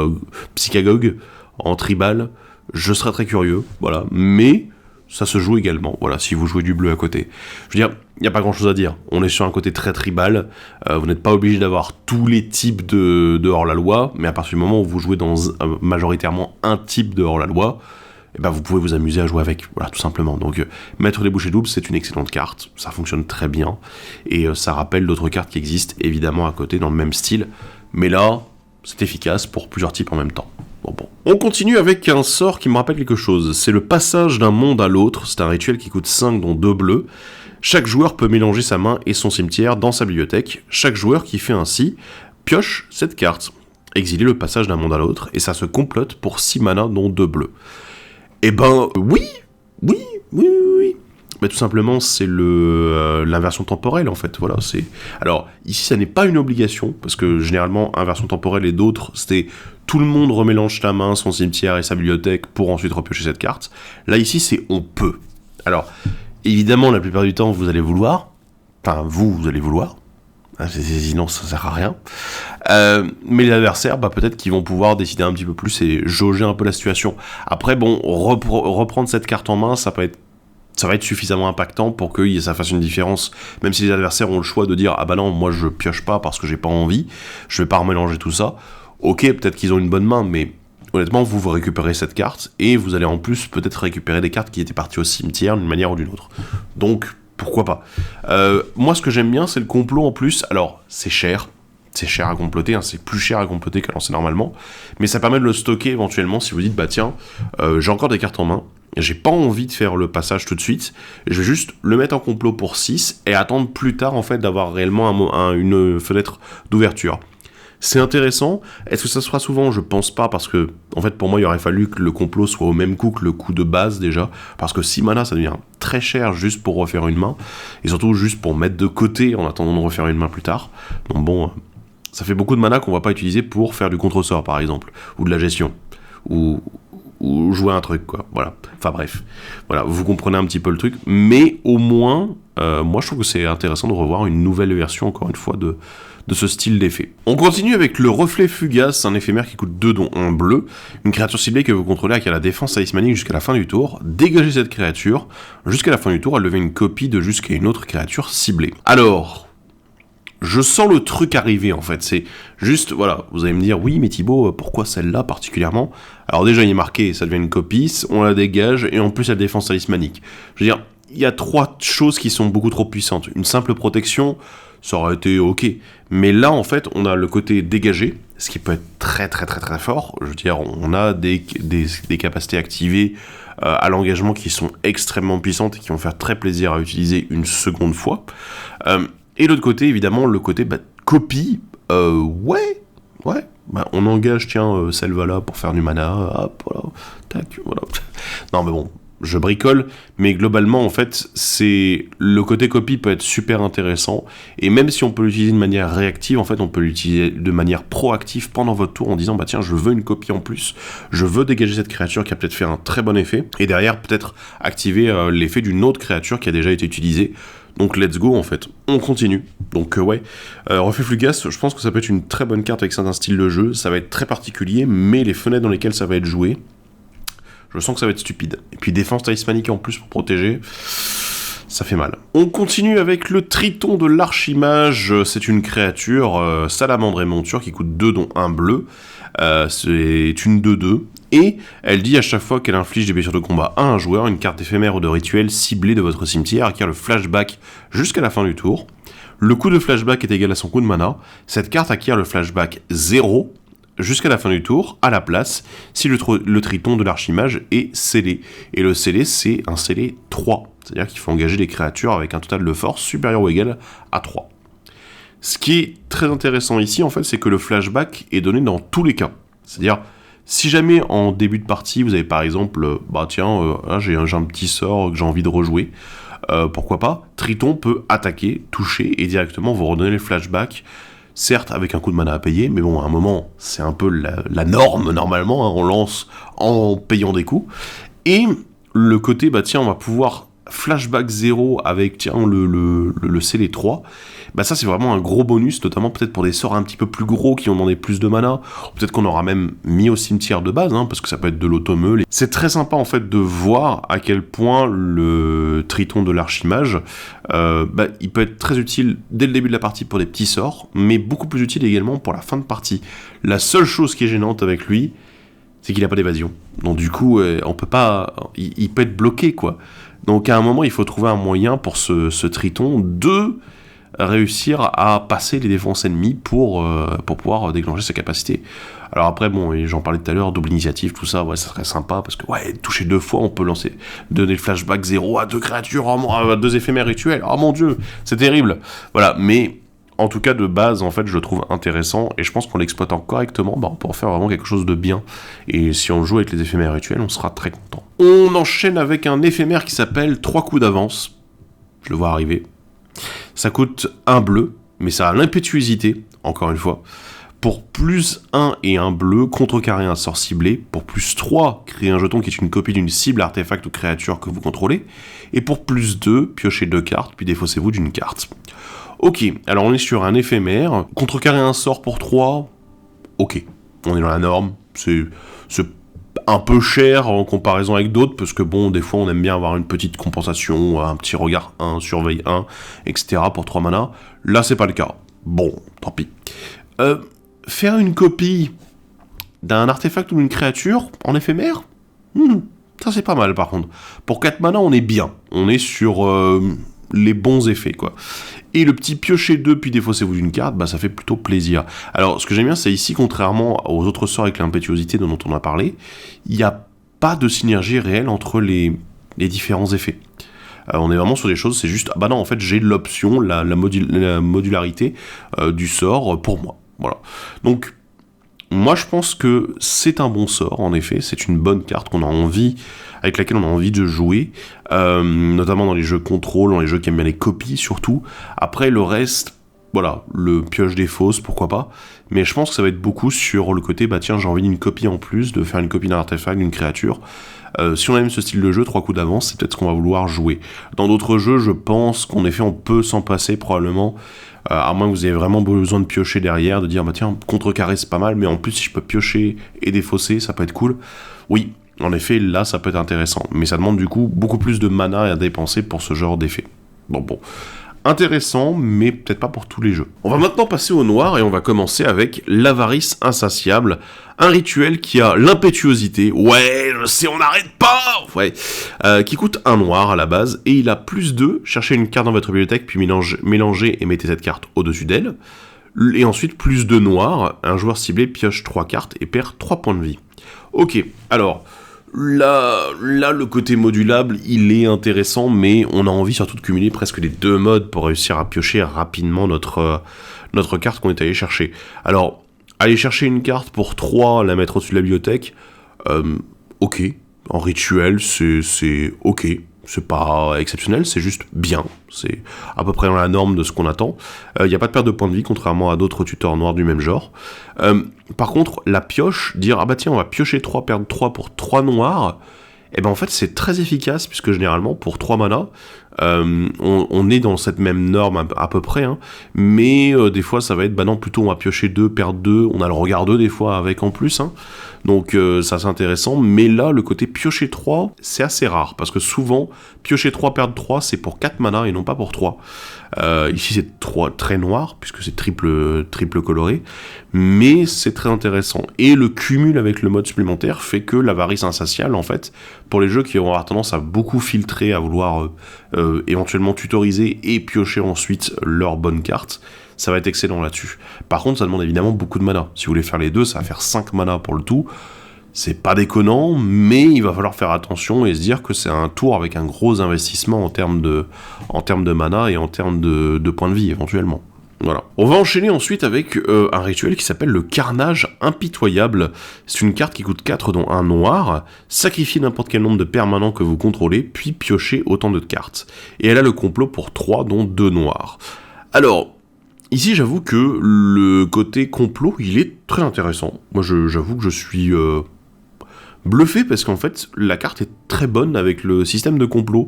psychagogue en tribal, je serais très curieux, voilà. Mais ça se joue également, voilà, si vous jouez du bleu à côté. Je veux dire, il n'y a pas grand-chose à dire. On est sur un côté très tribal. Vous n'êtes pas obligé d'avoir tous les types de hors-la-loi, mais à partir du moment où vous jouez dans majoritairement un type de hors-la-loi, eh ben vous pouvez vous amuser à jouer avec, voilà, tout simplement. Donc, Maître des bouchées doubles, c'est une excellente carte, ça fonctionne très bien, et ça rappelle d'autres cartes qui existent, évidemment, à côté, dans le même style, mais là, c'est efficace pour plusieurs types en même temps. Bon. On continue avec un sort qui me rappelle quelque chose, c'est le passage d'un monde à l'autre, c'est un rituel qui coûte 5 dont 2 bleus. Chaque joueur peut mélanger sa main et son cimetière dans sa bibliothèque, chaque joueur qui fait ainsi pioche cette carte. Exiler le passage d'un monde à l'autre, et ça se complote pour 6 manas dont 2 bleus. Eh ben, oui. Mais tout simplement, c'est l'inversion temporelle, en fait. Voilà, c'est... Alors, ici, ça n'est pas une obligation, parce que généralement, inversion temporelle et d'autres, c'était tout le monde remélange sa main, son cimetière et sa bibliothèque pour ensuite repiocher cette carte. Là, ici, c'est on peut. Alors, évidemment, la plupart du temps, vous allez vouloir. Enfin, vous allez vouloir. Sinon, ça sert à rien. Mais les adversaires, peut-être qu'ils vont pouvoir décider un petit peu plus et jauger un peu la situation. Après, bon, reprendre cette carte en main, ça va être suffisamment impactant pour que ça fasse une différence. Même si les adversaires ont le choix de dire « Ah bah non, moi je pioche pas parce que j'ai pas envie, je vais pas remélanger tout ça », ok, peut-être qu'ils ont une bonne main, mais honnêtement, vous récupérez cette carte, et vous allez en plus peut-être récupérer des cartes qui étaient parties au cimetière d'une manière ou d'une autre. Donc, pourquoi pas. Moi, ce que j'aime bien, c'est le complot en plus. Alors, c'est cher à comploter, hein, c'est plus cher à comploter qu'à lancer normalement, mais ça permet de le stocker éventuellement si vous dites, bah tiens, j'ai encore des cartes en main, j'ai pas envie de faire le passage tout de suite, je vais juste le mettre en complot pour 6, et attendre plus tard, en fait, d'avoir réellement une fenêtre d'ouverture. C'est intéressant. Est-ce que ça se fera souvent ? Je pense pas, parce que, en fait, pour moi, il aurait fallu que le complot soit au même coût que le coût de base, déjà, parce que 6 mana, ça devient très cher juste pour refaire une main, et surtout juste pour mettre de côté en attendant de refaire une main plus tard. Donc bon, ça fait beaucoup de mana qu'on va pas utiliser pour faire du contre-sort, par exemple, ou de la gestion, ou jouer un truc, quoi. Voilà. Enfin bref. Voilà, vous comprenez un petit peu le truc, mais au moins, moi, je trouve que c'est intéressant de revoir une nouvelle version, encore une fois, de ce style d'effet. On continue avec le reflet fugace, un éphémère qui coûte 2 dont 1 bleu, une créature ciblée que vous contrôlez et qui a la défense talismanique jusqu'à la fin du tour. Dégagez cette créature, jusqu'à la fin du tour, elle devient une copie de jusqu'à une autre créature ciblée. Alors, je sens le truc arriver en fait, c'est juste, voilà, vous allez me dire, oui mais Thibaut, pourquoi celle-là particulièrement ? Alors déjà il est marqué, ça devient une copie, on la dégage, et en plus elle a défense talismanique. Je veux dire, il y a 3 choses qui sont beaucoup trop puissantes. Une simple protection, ça aurait été ok, mais là en fait on a le côté dégagé, ce qui peut être très très très très fort. Je veux dire, on a des capacités activées à l'engagement qui sont extrêmement puissantes et qui vont faire très plaisir à utiliser une seconde fois. Et l'autre côté, évidemment, le côté copie, ouais, on engage, tiens, Selvala pour faire du mana, hop, voilà, tac, voilà. Non mais bon, je bricole, mais globalement, en fait, le côté copie peut être super intéressant, et même si on peut l'utiliser de manière réactive, en fait, on peut l'utiliser de manière proactive pendant votre tour en disant, bah tiens, je veux une copie en plus, je veux dégager cette créature qui a peut-être fait un très bon effet, et derrière, peut-être activer l'effet d'une autre créature qui a déjà été utilisée. Donc let's go en fait, on continue. Donc ouais, reflet fugace, je pense que ça peut être une très bonne carte avec certains styles de jeu, ça va être très particulier, mais les fenêtres dans lesquelles ça va être joué, je sens que ça va être stupide. Et puis défense talismanique en plus pour protéger, ça fait mal. On continue avec le Triton de l'Archimage, c'est une créature salamandre et monture qui coûte 2 dont 1 bleu, c'est une 2-2. Et elle dit à chaque fois qu'elle inflige des blessures de combat à un joueur, une carte éphémère ou de rituel ciblée de votre cimetière acquiert le flashback jusqu'à la fin du tour. Le coût de flashback est égal à son coût de mana. Cette carte acquiert le flashback 0 jusqu'à la fin du tour, à la place, si le Triton de l'Archimage est scellé. Et le scellé, c'est un scellé 3. C'est-à-dire qu'il faut engager des créatures avec un total de force supérieur ou égal à 3. Ce qui est très intéressant ici, en fait, c'est que le flashback est donné dans tous les cas. C'est-à-dire, si jamais en début de partie, vous avez par exemple, j'ai un petit sort que j'ai envie de rejouer, pourquoi pas. Triton peut attaquer, toucher et directement vous redonner le flashback. Certes, avec un coup de mana à payer, mais bon, à un moment, c'est un peu la norme, normalement, hein, on lance en payant des coups. Et le côté, bah tiens, on va pouvoir flashback 0 avec, tiens, le CL3, bah ça, c'est vraiment un gros bonus, notamment peut-être pour des sorts un petit peu plus gros qui ont demandé plus de mana, peut-être qu'on aura même mis au cimetière de base, hein, parce que ça peut être de l'automeule. C'est très sympa, en fait, de voir à quel point le Triton de l'Archimage, bah, il peut être très utile dès le début de la partie pour des petits sorts, mais beaucoup plus utile également pour la fin de partie. La seule chose qui est gênante avec lui, c'est qu'il n'a pas d'évasion. Donc du coup, on peut pas, il peut être bloqué, quoi. Donc à un moment, il faut trouver un moyen pour ce Triton de réussir à passer les défenses ennemies pour pouvoir déclencher sa capacité. Alors après, bon, et j'en parlais tout à l'heure, double initiative, tout ça, ouais, ça serait sympa, parce que, ouais, toucher 2 fois, on peut donner le flashback 0 à 2 créatures, à 2 éphémères rituels, oh mon dieu, c'est terrible. Voilà, mais en tout cas, de base, en fait, je le trouve intéressant, et je pense qu'en l'exploitant correctement, bah, on peut en faire vraiment quelque chose de bien. Et si on joue avec les éphémères rituels, on sera très content. On enchaîne avec un éphémère qui s'appelle 3 coups d'avance. Je le vois arriver. Ça coûte 1 bleu, mais ça a l'impétuosité, encore une fois. Pour plus 1 et 1 bleu, contrecarrer un sort ciblé. Pour plus 3, créer un jeton qui est une copie d'une cible, artefact ou créature que vous contrôlez. Et pour plus 2, piochez 2 cartes, puis défaussez-vous d'une carte. Ok, alors on est sur un éphémère. Contrecarrer un sort pour 3, ok. On est dans la norme. C'est un peu cher en comparaison avec d'autres, parce que bon, des fois on aime bien avoir une petite compensation, un petit regard 1, surveille 1, etc. pour 3 mana. Là, c'est pas le cas. Bon, tant pis. Faire une copie d'un artefact ou d'une créature en éphémère, ça c'est pas mal par contre. Pour 4 mana, on est bien. On est sur les bons effets, quoi. Et le petit piocher 2 puis défaussez-vous d'une carte, bah ça fait plutôt plaisir. Alors, ce que j'aime bien, c'est ici, contrairement aux autres sorts avec l'impétuosité dont on a parlé, il n'y a pas de synergie réelle entre les différents effets. On est vraiment sur des choses, c'est juste, ah bah non, en fait, j'ai l'option, la modularité du sort pour moi. Voilà. Donc, moi, je pense que c'est un bon sort, en effet. C'est une bonne carte qu'on a envie, avec laquelle on a envie de jouer, notamment dans les jeux contrôle, dans les jeux qui aiment bien les copies, surtout. Après, le reste, voilà, le pioche des fausses, pourquoi pas. Mais je pense que ça va être beaucoup sur le côté, bah tiens, j'ai envie d'une copie en plus, de faire une copie d'un artefact, d'une créature. Si on aime ce style de jeu, 3 coups d'avance, c'est peut-être ce qu'on va vouloir jouer. Dans d'autres jeux, je pense qu'en effet, on peut s'en passer probablement, à moins que vous ayez vraiment besoin de piocher derrière, de dire, bah tiens, contrecarrer c'est pas mal, mais en plus, si je peux piocher et défausser, ça peut être cool. Oui, en effet, là, ça peut être intéressant. Mais ça demande du coup beaucoup plus de mana à dépenser pour ce genre d'effet. Bon. Intéressant, mais peut-être pas pour tous les jeux. On va maintenant passer au noir et on va commencer avec l'avarice insatiable, un rituel qui a l'impétuosité, ouais, je sais, on n'arrête pas, ouais, qui coûte 1 noir à la base, et il a plus 2, cherchez une carte dans votre bibliothèque, puis mélangez et mettez cette carte au-dessus d'elle, et ensuite plus 2 noirs, un joueur ciblé pioche 3 cartes et perd 3 points de vie. Ok, alors... Là, le côté modulable, il est intéressant, mais on a envie surtout de cumuler presque les 2 modes pour réussir à piocher rapidement notre carte qu'on est allé chercher. Alors, aller chercher une carte pour 3, la mettre au-dessus de la bibliothèque, ok. En rituel, c'est ok. C'est pas exceptionnel, c'est juste bien. C'est à peu près dans la norme de ce qu'on attend. Il n'y a pas de perte de points de vie, contrairement à d'autres tuteurs noirs du même genre. Par contre, la pioche, dire « Ah bah tiens, on va piocher 3, perdre 3 pour 3 noirs », et ben en fait, c'est très efficace, puisque généralement, pour 3 mana, on est dans cette même norme à peu près, hein, mais des fois, ça va être « Bah non, plutôt on va piocher 2, perdre 2 », on a le regard 2 des fois avec en plus, hein. Donc ça c'est intéressant, mais là le côté piocher 3 c'est assez rare, parce que souvent piocher 3, perdre 3 c'est pour 4 mana et non pas pour 3. Ici c'est 3 très noir, puisque c'est triple coloré, mais c'est très intéressant. Et le cumul avec le mode supplémentaire fait que l'avarice insatiable, en fait, pour les jeux qui vont avoir tendance à beaucoup filtrer, à vouloir éventuellement tutoriser et piocher ensuite leurs bonnes cartes, ça va être excellent là-dessus. Par contre, ça demande évidemment beaucoup de mana. Si vous voulez faire les deux, ça va faire 5 mana pour le tout. C'est pas déconnant, mais il va falloir faire attention et se dire que c'est un tour avec un gros investissement en termes de mana et en termes de points de vie, éventuellement. Voilà. On va enchaîner ensuite avec un rituel qui s'appelle le Carnage Impitoyable. C'est une carte qui coûte 4 dont un noir. Sacrifiez n'importe quel nombre de permanents que vous contrôlez, puis piochez autant de cartes. Et elle a le complot pour 3 dont 2 noirs. Alors, ici j'avoue que le côté complot, il est très intéressant. Moi j'avoue que je suis bluffé parce qu'en fait la carte est très bonne avec le système de complot,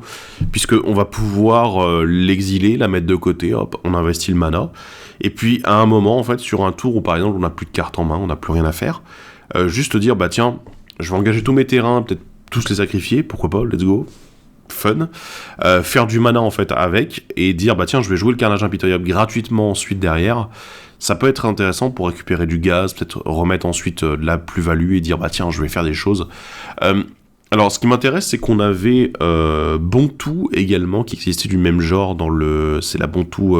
puisqu'on va pouvoir l'exiler, la mettre de côté, hop, on investit le mana, et puis à un moment en fait sur un tour où par exemple on n'a plus de cartes en main, on n'a plus rien à faire, juste dire bah tiens, je vais engager tous mes terrains, peut-être tous les sacrifier, pourquoi pas, let's go, fun, faire du mana en fait avec, et dire bah tiens je vais jouer le Carnage Impitoyable gratuitement ensuite derrière. Ça peut être intéressant pour récupérer du gaz, peut-être remettre ensuite de la plus-value et dire bah tiens je vais faire des choses. Alors ce qui m'intéresse c'est qu'on avait Bontu également qui existait du même genre dans c'est la Bontu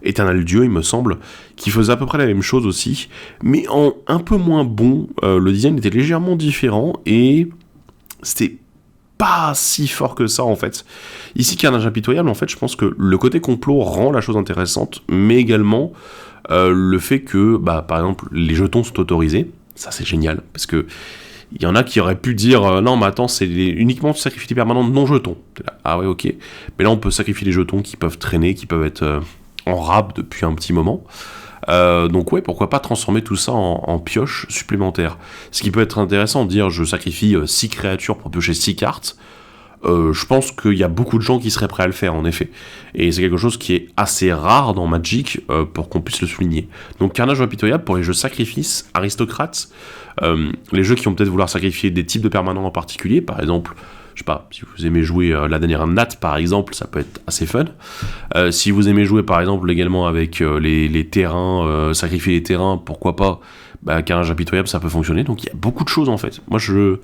Éternel Dieu il me semble, qui faisait à peu près la même chose aussi, mais en un peu moins bon. Le design était légèrement différent et c'était pas si fort que ça en fait. Ici Carnage Impitoyable en fait je pense que le côté complot rend la chose intéressante, mais également le fait que, bah, par exemple, les jetons sont autorisés, ça c'est génial, parce que il y en a qui auraient pu dire non mais attends c'est uniquement sacrifier des permanents non jetons. Là, ah ouais ok, mais là on peut sacrifier les jetons qui peuvent traîner, qui peuvent être en rab depuis un petit moment. Donc ouais, pourquoi pas transformer tout ça en pioche supplémentaire. Ce qui peut être intéressant, dire je sacrifie 6 créatures pour piocher 6 cartes. Je pense qu'il y a beaucoup de gens qui seraient prêts à le faire en effet. Et c'est quelque chose qui est assez rare dans Magic pour qu'on puisse le souligner. Donc Carnage Impitoyable pour les jeux sacrifices, aristocrates, les jeux qui vont peut-être vouloir sacrifier des types de permanents en particulier, par exemple, je sais pas, si vous aimez jouer la dernière Nat par exemple, ça peut être assez fun. Si vous aimez jouer par exemple également avec les terrains, sacrifier les terrains, pourquoi pas, bah, Carnage Impitoyable ça peut fonctionner. Donc il y a beaucoup de choses en fait. Moi je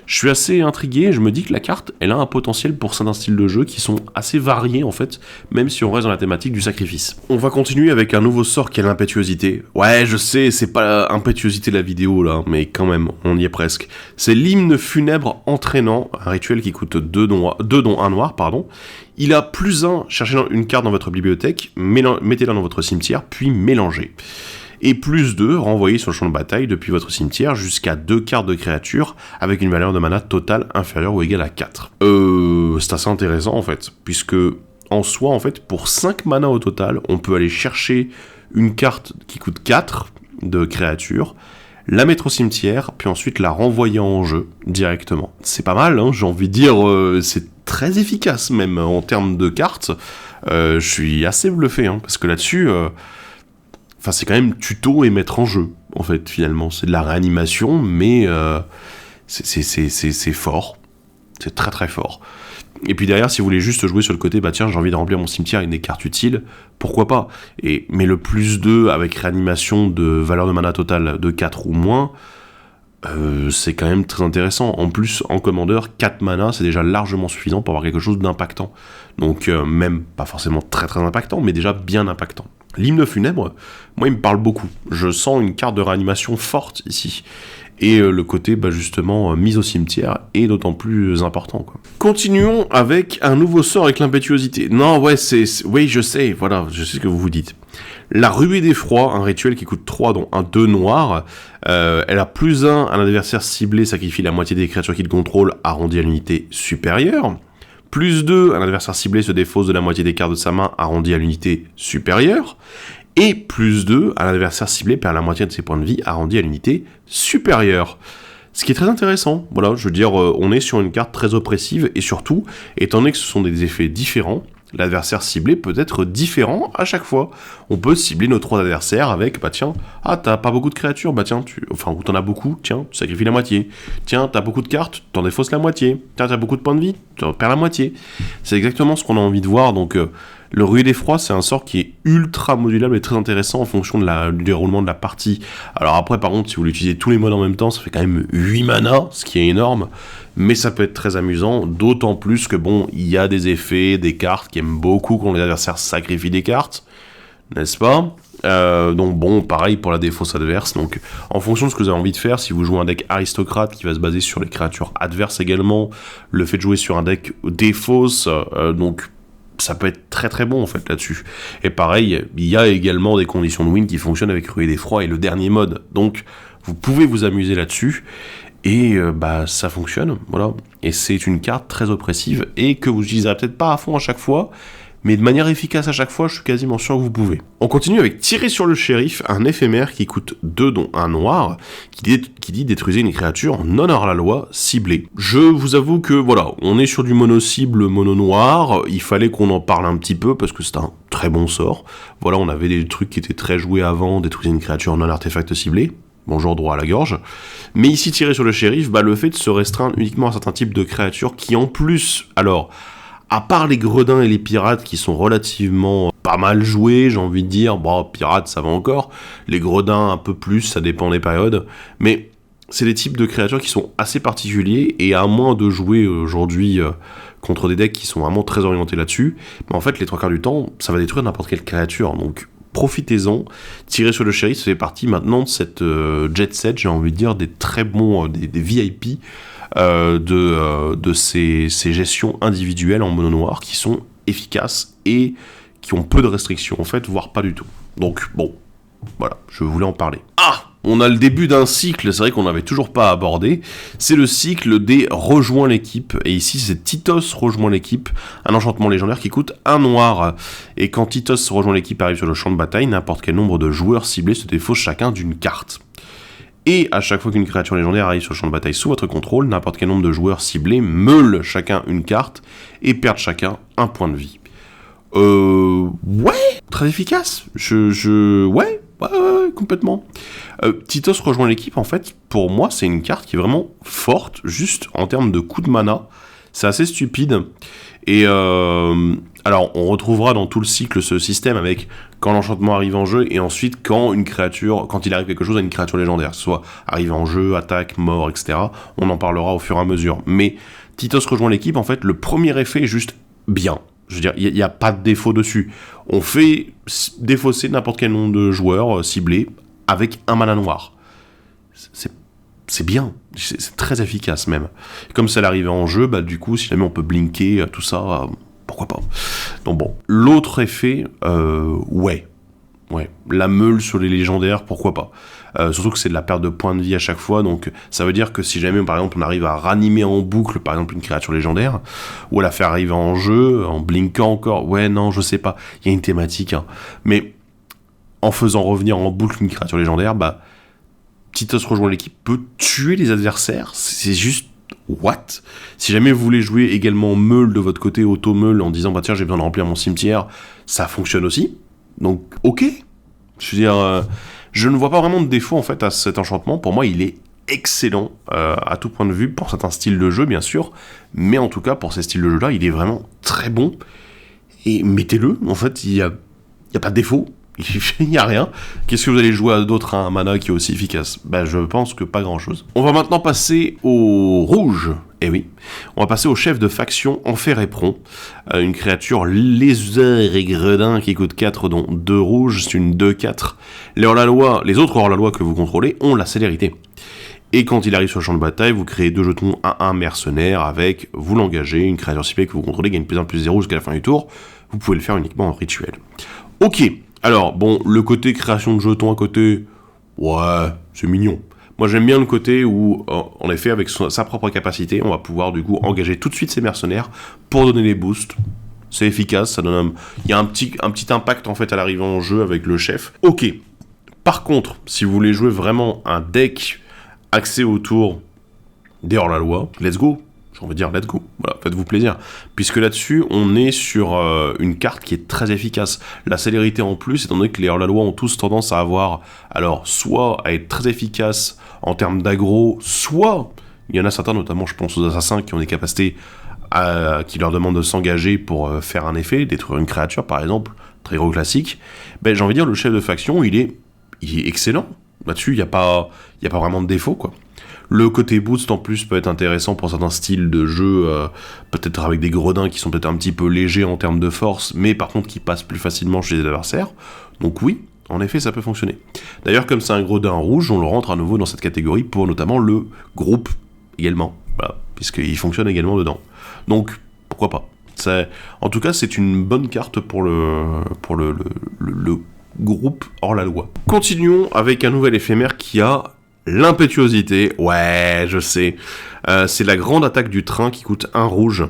suis assez intrigué, je me dis que la carte, elle a un potentiel pour certains styles de jeu qui sont assez variés en fait, même si on reste dans la thématique du sacrifice. On va continuer avec un nouveau sort qui est l'impétuosité. Ouais, je sais, c'est pas l'impétuosité de la vidéo là, mais quand même, on y est presque. C'est l'hymne funèbre entraînant, un rituel qui coûte 2 dont un noir, pardon. Il a +1, cherchez une carte dans votre bibliothèque, mettez-la dans votre cimetière, puis mélangez. Et +2, renvoyez sur le champ de bataille depuis votre cimetière jusqu'à 2 cartes de créatures avec une valeur de mana totale inférieure ou égale à 4. C'est assez intéressant en fait, puisque en soi, en fait, pour 5 mana au total, on peut aller chercher une carte qui coûte 4 de créatures, la mettre au cimetière, puis ensuite la renvoyer en jeu directement. C'est pas mal, hein, j'ai envie de dire, c'est très efficace même en termes de cartes. Je suis assez bluffé, hein, parce que là-dessus... Enfin, c'est quand même tuto et mettre en jeu, en fait, finalement. C'est de la réanimation, mais c'est fort. C'est très très fort. Et puis derrière, si vous voulez juste jouer sur le côté, bah tiens, j'ai envie de remplir mon cimetière avec des cartes utiles, pourquoi pas. Mais le +2 avec réanimation de valeur de mana totale de 4 ou moins, c'est quand même très intéressant. En plus, en commandeur, 4 mana, c'est déjà largement suffisant pour avoir quelque chose d'impactant. Donc même pas forcément très très impactant, mais déjà bien impactant. L'hymne funèbre, moi il me parle beaucoup. Je sens une carte de réanimation forte ici. Et le côté bah, justement mise au cimetière est d'autant plus important, quoi. Continuons avec un nouveau sort avec l'impétuosité. Non ouais oui je sais, voilà, je sais ce que vous vous dites. La ruée d'effroi, un rituel qui coûte 3 dont un 2 noir. Elle a +1, un adversaire ciblé sacrifie la moitié des créatures qu'il contrôle arrondi à l'unité supérieure. +2, un adversaire ciblé se défausse de la moitié des cartes de sa main arrondi à l'unité supérieure. Et +2, un adversaire ciblé perd la moitié de ses points de vie arrondi à l'unité supérieure. Ce qui est très intéressant, voilà, je veux dire, on est sur une carte très oppressive, et surtout, étant donné que ce sont des effets différents, l'adversaire ciblé peut être différent à chaque fois. On peut cibler nos 3 adversaires avec, bah tiens, ah t'as pas beaucoup de créatures, bah tiens, ou t'en as beaucoup, tiens, tu sacrifies la moitié. Tiens, t'as beaucoup de cartes, t'en défausses la moitié. Tiens, t'as beaucoup de points de vie, t'en perds la moitié. C'est exactement ce qu'on a envie de voir, donc le ruée d'effroi, c'est un sort qui est ultra modulable et très intéressant en fonction du déroulement de la partie. Alors après, par contre, si vous voulez utiliser tous les modes en même temps, ça fait quand même 8 mana, ce qui est énorme, mais ça peut être très amusant, d'autant plus que bon, il y a des effets, des cartes qui aiment beaucoup quand les adversaires sacrifient des cartes, n'est-ce pas ? Donc bon, pareil pour la défausse adverse, donc en fonction de ce que vous avez envie de faire, si vous jouez un deck aristocrate qui va se baser sur les créatures adverses également, le fait de jouer sur un deck défausse, donc ça peut être très très bon en fait là-dessus. Et pareil, il y a également des conditions de win qui fonctionnent avec Ruée d'Effroi et le dernier mode. Donc vous pouvez vous amuser là-dessus. Et ça fonctionne, voilà. Et c'est une carte très oppressive et que vous utiliserez peut-être pas à fond à chaque fois, mais de manière efficace à chaque fois, je suis quasiment sûr que vous pouvez. On continue avec Tirer sur le shérif, un éphémère qui coûte 2 dont un noir, qui dit détruisez une créature non hors la loi ciblée. Je vous avoue que voilà, on est sur du mono-cible, mono-noir, il fallait qu'on en parle un petit peu parce que c'est un très bon sort. Voilà, on avait des trucs qui étaient très joués avant, détruisez une créature non artefact ciblée. Bonjour, droit à la gorge. Mais ici, Tirer sur le shérif, le fait de se restreindre uniquement à certains types de créatures qui en plus, alors, à part les gredins et les pirates qui sont relativement pas mal joués, j'ai envie de dire, pirates ça va encore, les gredins un peu plus, ça dépend des périodes, mais c'est des types de créatures qui sont assez particuliers, et à moins de jouer aujourd'hui contre des decks qui sont vraiment très orientés là-dessus, en fait, les 3/4 du temps, ça va détruire n'importe quelle créature, donc profitez-en. Tirer sur le shérif, ça fait partie maintenant de cette jet set, j'ai envie de dire, des très bons, des VIP de ces gestions individuelles en mono noir qui sont efficaces et qui ont peu de restrictions en fait, voire pas du tout. Donc bon, voilà, je voulais en parler. On a le début d'un cycle, c'est vrai qu'on n'avait toujours pas abordé, c'est le cycle des Rejoins l'équipe, et ici c'est Titos rejoint l'équipe, un enchantement légendaire qui coûte 1 noir, et quand Titos rejoint l'équipe arrive sur le champ de bataille, n'importe quel nombre de joueurs ciblés se défausse chacun d'une carte. Et à chaque fois qu'une créature légendaire arrive sur le champ de bataille sous votre contrôle, n'importe quel nombre de joueurs ciblés meulent chacun une carte, et perdent chacun un point de vie. Ouais, très efficace, ouais, complètement. Titos rejoint l'équipe, en fait, pour moi, c'est une carte qui est vraiment forte, juste en termes de coût de mana. C'est assez stupide. Et alors, on retrouvera dans tout le cycle ce système avec quand l'enchantement arrive en jeu et ensuite quand il arrive quelque chose à une créature légendaire, soit arrive en jeu, attaque, mort, etc. On en parlera au fur et à mesure. Mais Titos rejoint l'équipe, en fait, le premier effet est juste bien. Je veux dire, il n'y a pas de défaut dessus. On fait défausser n'importe quel nombre de joueurs ciblés avec un mana noir. C'est bien, c'est très efficace même. Comme ça l'arrivait en jeu, du coup, si jamais on peut blinker, tout ça, pourquoi pas. Donc bon, l'autre effet, ouais, la meule sur les légendaires, pourquoi pas. Surtout que c'est de la perte de points de vie à chaque fois, donc ça veut dire que si jamais, par exemple, on arrive à ranimer en boucle, par exemple, une créature légendaire, ou à la faire arriver en jeu, en blinkant encore, ouais, non, je sais pas, il y a une thématique, mais en faisant revenir en boucle une créature légendaire, Titos rejoint l'équipe peut tuer les adversaires, c'est juste what? Si jamais vous voulez jouer également meule de votre côté, auto-meule, en disant tiens j'ai besoin de remplir mon cimetière, ça fonctionne aussi, donc ok. Je veux dire, je ne vois pas vraiment de défaut en fait à cet enchantement, pour moi il est excellent à tout point de vue, pour certains styles de jeu bien sûr, mais en tout cas pour ces styles de jeu là, il est vraiment très bon, et mettez-le, en fait il y a pas de défaut. Il n'y a rien. Qu'est-ce que vous allez jouer à d'autres à un mana qui est aussi efficace? Je pense que pas grand-chose. On va maintenant passer au rouge. Eh oui. On va passer au chef de faction Enfer Éperon. Une créature lézard et gredin qui coûte 4, dont 2 rouges. C'est une 2-4. Les autres hors-la-loi que vous contrôlez ont la célérité. Et quand il arrive sur le champ de bataille, vous créez 2 jetons 1-1 mercenaires avec, vous l'engagez, une créature ciblée que vous contrôlez gagne +1/+0 jusqu'à la fin du tour. Vous pouvez le faire uniquement en rituel. Ok. Alors, bon, le côté création de jetons à côté, ouais, c'est mignon. Moi, j'aime bien le côté où, en effet, avec sa propre capacité, on va pouvoir, du coup, engager tout de suite ses mercenaires pour donner les boosts. C'est efficace, ça donne il y a un petit impact, en fait, à l'arrivée en jeu avec le chef. Ok. Par contre, si vous voulez jouer vraiment un deck axé autour des hors-la-loi, let's go. J'ai envie de dire, let's go, voilà, faites-vous plaisir. Puisque là-dessus, on est sur une carte qui est très efficace. La célérité en plus, étant donné que les hors-la-loi ont tous tendance à avoir, alors, soit à être très efficaces en termes d'aggro, soit, il y en a certains, notamment je pense aux assassins, qui ont des capacités qui leur demandent de s'engager pour faire un effet, détruire une créature par exemple, très gros classique. J'ai envie de dire, le chef de faction, il est excellent. Là-dessus, il n'y a pas vraiment de défaut, quoi. Le côté boost en plus peut être intéressant pour certains styles de jeu, peut-être avec des gredins qui sont peut-être un petit peu légers en termes de force, mais par contre qui passent plus facilement chez les adversaires. Donc oui, en effet ça peut fonctionner. D'ailleurs comme c'est un gredin rouge, on le rentre à nouveau dans cette catégorie pour notamment le groupe également, voilà, puisqu'il fonctionne également dedans. Donc pourquoi pas. En tout cas, c'est une bonne carte pour le groupe hors-la-loi. Continuons avec un nouvel éphémère qui a l'impétuosité. Ouais, je sais. C'est la grande attaque du train qui coûte 1 rouge.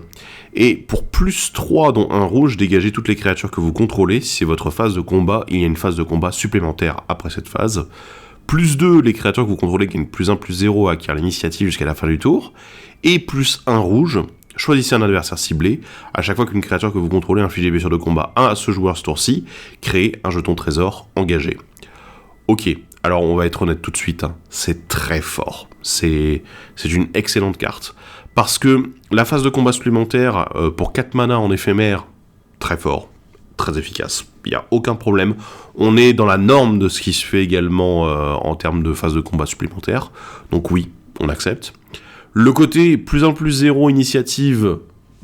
Et pour plus 3 dont 1 rouge, dégagez toutes les créatures que vous contrôlez. Si c'est votre phase de combat, il y a une phase de combat supplémentaire après cette phase. Plus 2, les créatures que vous contrôlez gagnent plus 1, plus 0 à acquérir l'initiative jusqu'à la fin du tour. Et plus 1 rouge, choisissez un adversaire ciblé. À chaque fois qu'une créature que vous contrôlez inflige des blessures de combat 1 à ce joueur ce tour-ci, créez un jeton trésor engagé. Ok, alors on va être honnête tout de suite, hein. C'est très fort. C'est une excellente carte. Parce que la phase de combat supplémentaire, pour 4 mana en éphémère, très fort, très efficace. Il n'y a aucun problème. On est dans la norme de ce qui se fait également en termes de phase de combat supplémentaire. Donc oui, on accepte. Le côté plus 1 plus 0 initiative,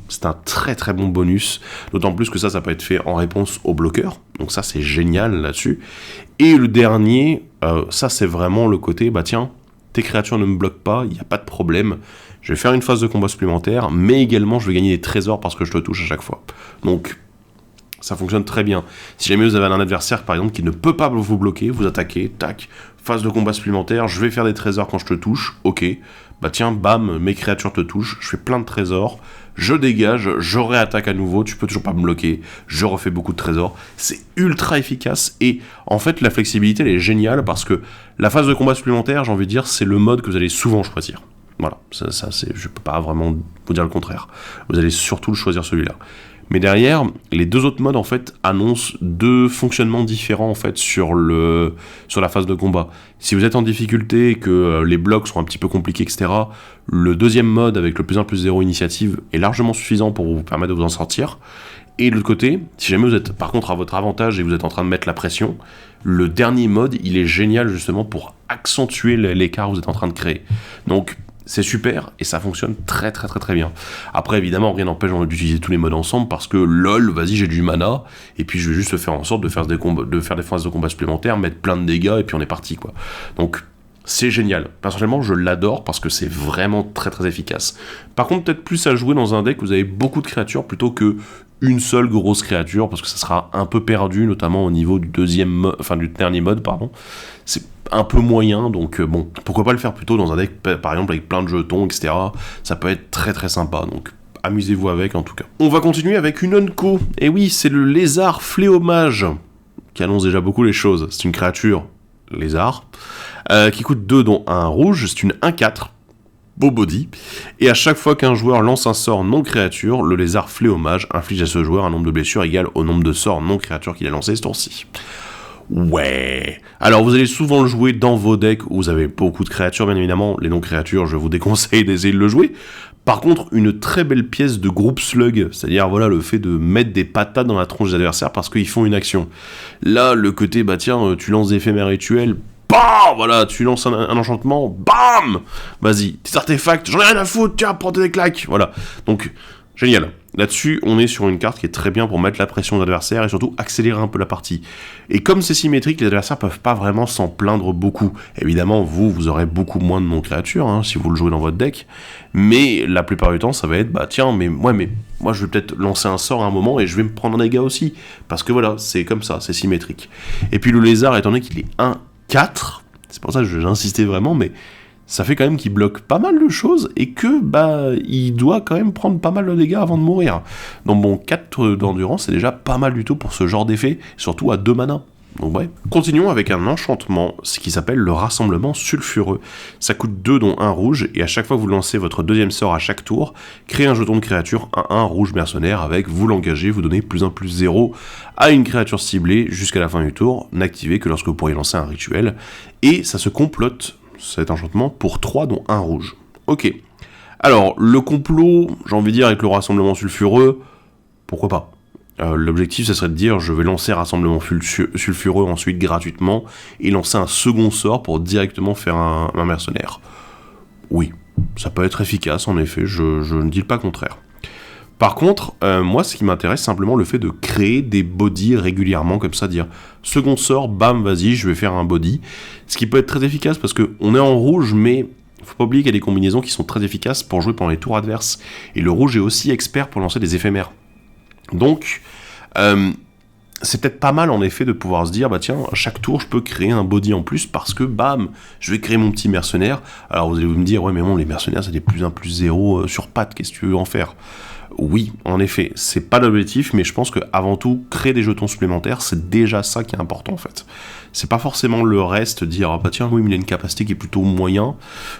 c'est un très très bon bonus. D'autant plus que ça peut être fait en réponse au bloqueur. Donc ça, c'est génial là-dessus. Et le dernier, ça c'est vraiment le côté, bah tiens, tes créatures ne me bloquent pas, il n'y a pas de problème. Je vais faire une phase de combat supplémentaire, mais également je vais gagner des trésors parce que je te touche à chaque fois. Donc, ça fonctionne très bien. Si jamais vous avez un adversaire, par exemple, qui ne peut pas vous bloquer, vous attaquez, tac, phase de combat supplémentaire, je vais faire des trésors quand je te touche, ok. Bah tiens, bam, mes créatures te touchent, je fais plein de trésors, je dégage, je réattaque à nouveau, tu peux toujours pas me bloquer, je refais beaucoup de trésors. C'est ultra efficace et en fait, la flexibilité, elle est géniale parce que la phase de combat supplémentaire, j'ai envie de dire, c'est le mode que vous allez souvent choisir. Voilà, ça je peux pas vraiment vous dire le contraire. Vous allez surtout le choisir celui-là. Mais derrière, les deux autres modes en fait annoncent deux fonctionnements différents en fait sur la phase de combat. Si vous êtes en difficulté et que les blocs sont un petit peu compliqués, etc., le deuxième mode avec le plus 1 plus 0 initiative est largement suffisant pour vous permettre de vous en sortir. Et de l'autre côté, si jamais vous êtes par contre à votre avantage et vous êtes en train de mettre la pression, le dernier mode, il est génial justement pour accentuer l'écart que vous êtes en train de créer. Donc, c'est super et ça fonctionne très très très très bien. Après évidemment rien n'empêche d'utiliser tous les modes ensemble parce que lol, vas-y j'ai du mana et puis je vais juste faire en sorte de faire des phases de combat supplémentaires, mettre plein de dégâts et puis on est parti quoi. Donc c'est génial. Personnellement je l'adore parce que c'est vraiment très très efficace. Par contre peut-être plus à jouer dans un deck où vous avez beaucoup de créatures plutôt que une seule grosse créature parce que ça sera un peu perdu notamment au niveau du du dernier mode pardon. C'est un peu moyen, donc bon, pourquoi pas le faire plutôt dans un deck, par exemple, avec plein de jetons, etc. Ça peut être très très sympa, donc amusez-vous avec, en tout cas. On va continuer avec une Unco, et oui, c'est le lézard fléau-mage, qui annonce déjà beaucoup les choses. C'est une créature, lézard, qui coûte 2 dont 1 rouge, c'est une 1/4, beau body, et à chaque fois qu'un joueur lance un sort non-créature, le lézard fléau-mage inflige à ce joueur un nombre de blessures égal au nombre de sorts non-créatures qu'il a lancé ce tour-ci. Ouais. Alors vous allez souvent le jouer dans vos decks où vous avez beaucoup de créatures, bien évidemment. Les non-créatures, je vous déconseille d'essayer de le jouer. Par contre, une très belle pièce de groupe slug, c'est-à-dire voilà le fait de mettre des patates dans la tronche des adversaires parce qu'ils font une action. Là, le côté, bah tiens, tu lances des éphémères rituels, bam, voilà, tu lances un enchantement, bam, vas-y, tes artefacts, j'en ai rien à foutre, tiens, prends tes claques, voilà. Donc, génial. Là-dessus, on est sur une carte qui est très bien pour mettre la pression aux adversaires et surtout accélérer un peu la partie. Et comme c'est symétrique, les adversaires peuvent pas vraiment s'en plaindre beaucoup. Évidemment, vous aurez beaucoup moins de non-créatures hein, si vous le jouez dans votre deck, mais la plupart du temps, ça va être, bah tiens, mais moi je vais peut-être lancer un sort à un moment et je vais me prendre un dégât aussi. Parce que voilà, c'est comme ça, c'est symétrique. Et puis le lézard, étant donné qu'il est 1/4, c'est pour ça que j'ai insisté vraiment, mais ça fait quand même qu'il bloque pas mal de choses et que bah il doit quand même prendre pas mal de dégâts avant de mourir. Donc bon, 4 d'endurance c'est déjà pas mal du tout pour ce genre d'effet, surtout à 2 mana. Donc ouais. Continuons avec un enchantement, ce qui s'appelle le rassemblement sulfureux. Ça coûte 2 dont 1 rouge, et à chaque fois que vous lancez votre deuxième sort à chaque tour, créez un jeton de créature 1/1 rouge mercenaire avec, vous l'engagez, vous donnez plus 1 plus 0 à une créature ciblée jusqu'à la fin du tour, n'activez que lorsque vous pourriez lancer un rituel, et ça se complote cet enchantement pour 3 dont 1 rouge. Ok. Alors, le complot, j'ai envie de dire avec le rassemblement sulfureux, pourquoi pas. L'objectif, ça serait de dire, je vais lancer rassemblement sulfureux ensuite gratuitement, et lancer un second sort pour directement faire un mercenaire. Oui, ça peut être efficace, en effet, je ne dis pas le contraire. Par contre, moi, ce qui m'intéresse, c'est simplement le fait de créer des bodies régulièrement, comme ça, dire second sort, bam, vas-y, je vais faire un body. Ce qui peut être très efficace parce qu'on est en rouge, mais faut pas oublier qu'il y a des combinaisons qui sont très efficaces pour jouer pendant les tours adverses. Et le rouge est aussi expert pour lancer des éphémères. Donc, c'est peut-être pas mal en effet de pouvoir se dire, bah tiens, à chaque tour je peux créer un body en plus parce que bam, je vais créer mon petit mercenaire. Alors vous allez me dire, ouais mais bon, les mercenaires c'est des +1 +0 sur pattes, qu'est-ce que tu veux en faire? Oui, en effet, c'est pas l'objectif, mais je pense que avant tout, créer des jetons supplémentaires, c'est déjà ça qui est important en fait. C'est pas forcément le reste, dire ah bah tiens, oui, mais il a une capacité qui est plutôt moyen.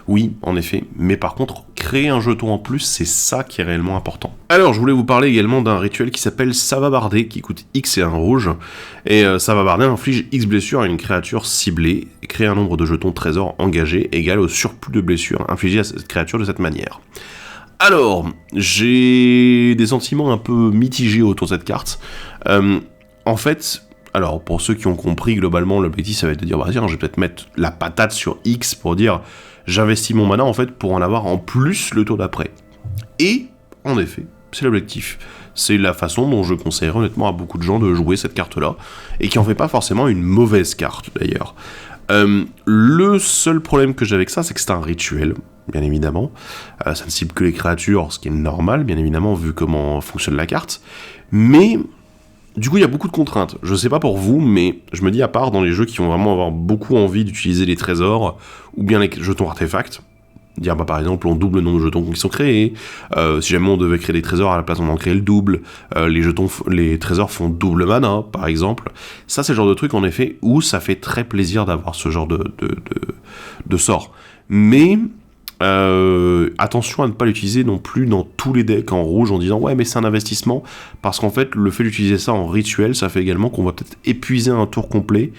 Oui, en effet, mais par contre, créer un jeton en plus, c'est ça qui est réellement important. Alors, je voulais vous parler également d'un rituel qui s'appelle Savabarder, qui coûte X et un rouge. Et Savabarder inflige X blessures à une créature ciblée, et crée un nombre de jetons trésors engagés égal au surplus de blessures infligées à cette créature de cette manière. Alors, j'ai des sentiments un peu mitigés autour de cette carte. En fait, alors pour ceux qui ont compris, globalement, l'objectif ça va être de dire, bah tiens, je vais peut-être mettre la patate sur X pour dire, j'investis mon mana en fait pour en avoir en plus le tour d'après. Et, en effet, c'est l'objectif. C'est la façon dont je conseillerais honnêtement à beaucoup de gens de jouer cette carte-là, et qui en fait pas forcément une mauvaise carte d'ailleurs. Le seul problème que j'ai avec ça, c'est que c'est un rituel, bien évidemment. Ça ne cible que les créatures, ce qui est normal, bien évidemment, vu comment fonctionne la carte. Mais, du coup, il y a beaucoup de contraintes. Je sais pas pour vous, mais je me dis, à part dans les jeux qui vont vraiment avoir beaucoup envie d'utiliser les trésors, ou bien les jetons artefacts, dire bah par exemple on double le nombre de jetons qui sont créés, si jamais on devait créer des trésors à la place on en crée le double, les trésors font double mana par exemple, ça c'est le genre de truc en effet où ça fait très plaisir d'avoir ce genre de sort, mais attention à ne pas l'utiliser non plus dans tous les decks en rouge en disant ouais mais c'est un investissement, parce qu'en fait le fait d'utiliser ça en rituel ça fait également qu'on va peut-être épuiser un tour complet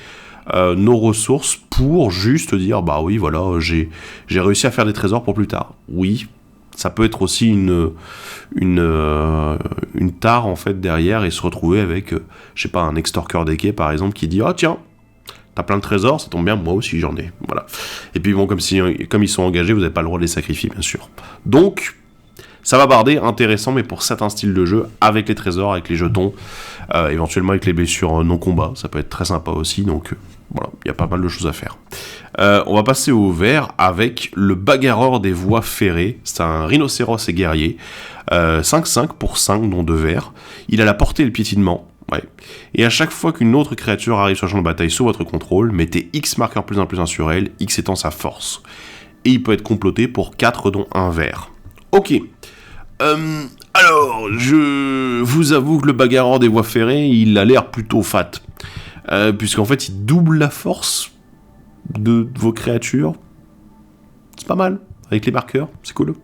nos ressources pour juste dire bah oui voilà j'ai réussi à faire des trésors pour plus tard. Oui, ça peut être aussi une tare en fait derrière et se retrouver avec je sais pas un extorqueur decké par exemple qui dit ah tiens t'as plein de trésors, ça tombe bien, moi aussi j'en ai, voilà. Et puis bon, comme ils sont engagés, vous n'avez pas le droit de les sacrifier, bien sûr. Donc, Savabarder, intéressant, mais pour certains styles de jeu, avec les trésors, avec les jetons, éventuellement avec les blessures non-combat, ça peut être très sympa aussi, donc voilà, il y a pas mal de choses à faire. On va passer au vert avec le bagarreur des voies ferrées, c'est un rhinocéros et guerrier, 5-5 pour 5 dont 2 verts, il a la portée et le piétinement. Ouais. Et à chaque fois qu'une autre créature arrive sur le champ de bataille sous votre contrôle, mettez X marqueur +1/+1 sur elle, X étant sa force. Et il peut être comploté pour 4 dont 1 vert. Ok. Alors, je vous avoue que le bagarreur des voies ferrées, il a l'air plutôt fat. Puisqu'en fait, il double la force de vos créatures. C'est pas mal. Avec les marqueurs, c'est cool.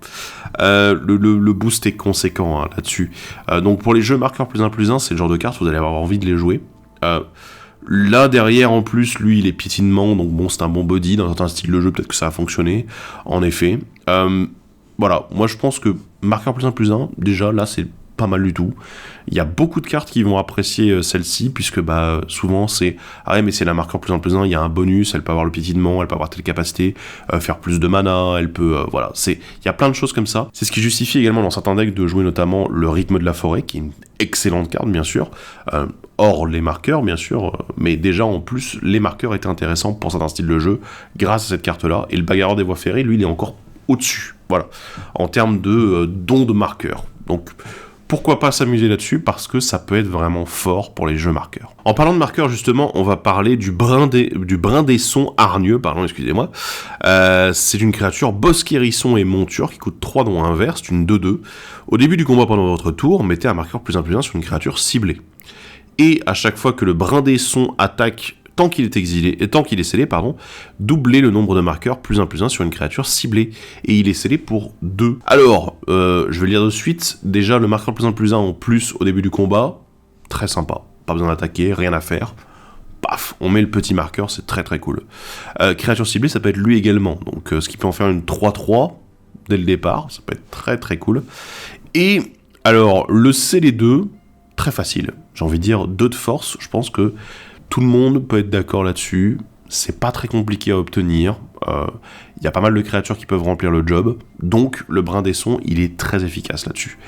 Le boost est conséquent hein, là-dessus. Donc pour les jeux marqueurs +1/+1, c'est le genre de carte où vous allez avoir envie de les jouer. Là derrière en plus, lui il est piétinement, donc bon c'est un bon body, dans certains styles de jeu peut-être que ça a fonctionné, en effet. Voilà, moi je pense que marqueur +1/+1, déjà là c'est pas mal du tout. Il y a beaucoup de cartes qui vont apprécier celle-ci, puisque bah souvent c'est ah ouais mais c'est la marqueur +1/+1, il y a un bonus, elle peut avoir le piétinement, elle peut avoir telle capacité, faire plus de mana, elle peut voilà, il y a plein de choses comme ça. C'est ce qui justifie également dans certains decks de jouer notamment le rythme de la forêt, qui est une excellente carte bien sûr, hors les marqueurs bien sûr, mais déjà en plus les marqueurs étaient intéressants pour certains styles de jeu grâce à cette carte là, et le bagarreur des voies ferrées lui il est encore au-dessus, voilà, en termes de dons de marqueurs. Donc pourquoi pas s'amuser là-dessus, parce que ça peut être vraiment fort pour les jeux marqueurs. En parlant de marqueurs, justement, on va parler du Brindaisson hargneux, excusez-moi. C'est une créature bosque-hérisson et monture qui coûte 3 dont 1 vert, c'est une 2-2. Au début du combat pendant votre tour, mettez un marqueur +1/+1 sur une créature ciblée. Et à chaque fois que le Brindaisson attaque tant qu'il est exilé, et tant qu'il est scellé, doublez le nombre de marqueurs +1/+1 sur une créature ciblée. Et il est scellé pour 2. Alors, je vais le lire de suite. Déjà, le marqueur +1/+1 en plus au début du combat, très sympa. Pas besoin d'attaquer, rien à faire. Paf, on met le petit marqueur, c'est très très cool. Créature ciblée, ça peut être lui également. Donc, ce qui peut en faire une 3-3 dès le départ, ça peut être très très cool. Et, alors, le scellé 2, très facile. J'ai envie de dire 2 de force, je pense que tout le monde peut être d'accord là-dessus, c'est pas très compliqué à obtenir, y a pas mal de créatures qui peuvent remplir le job, donc le Brindaisson, il est très efficace là-dessus.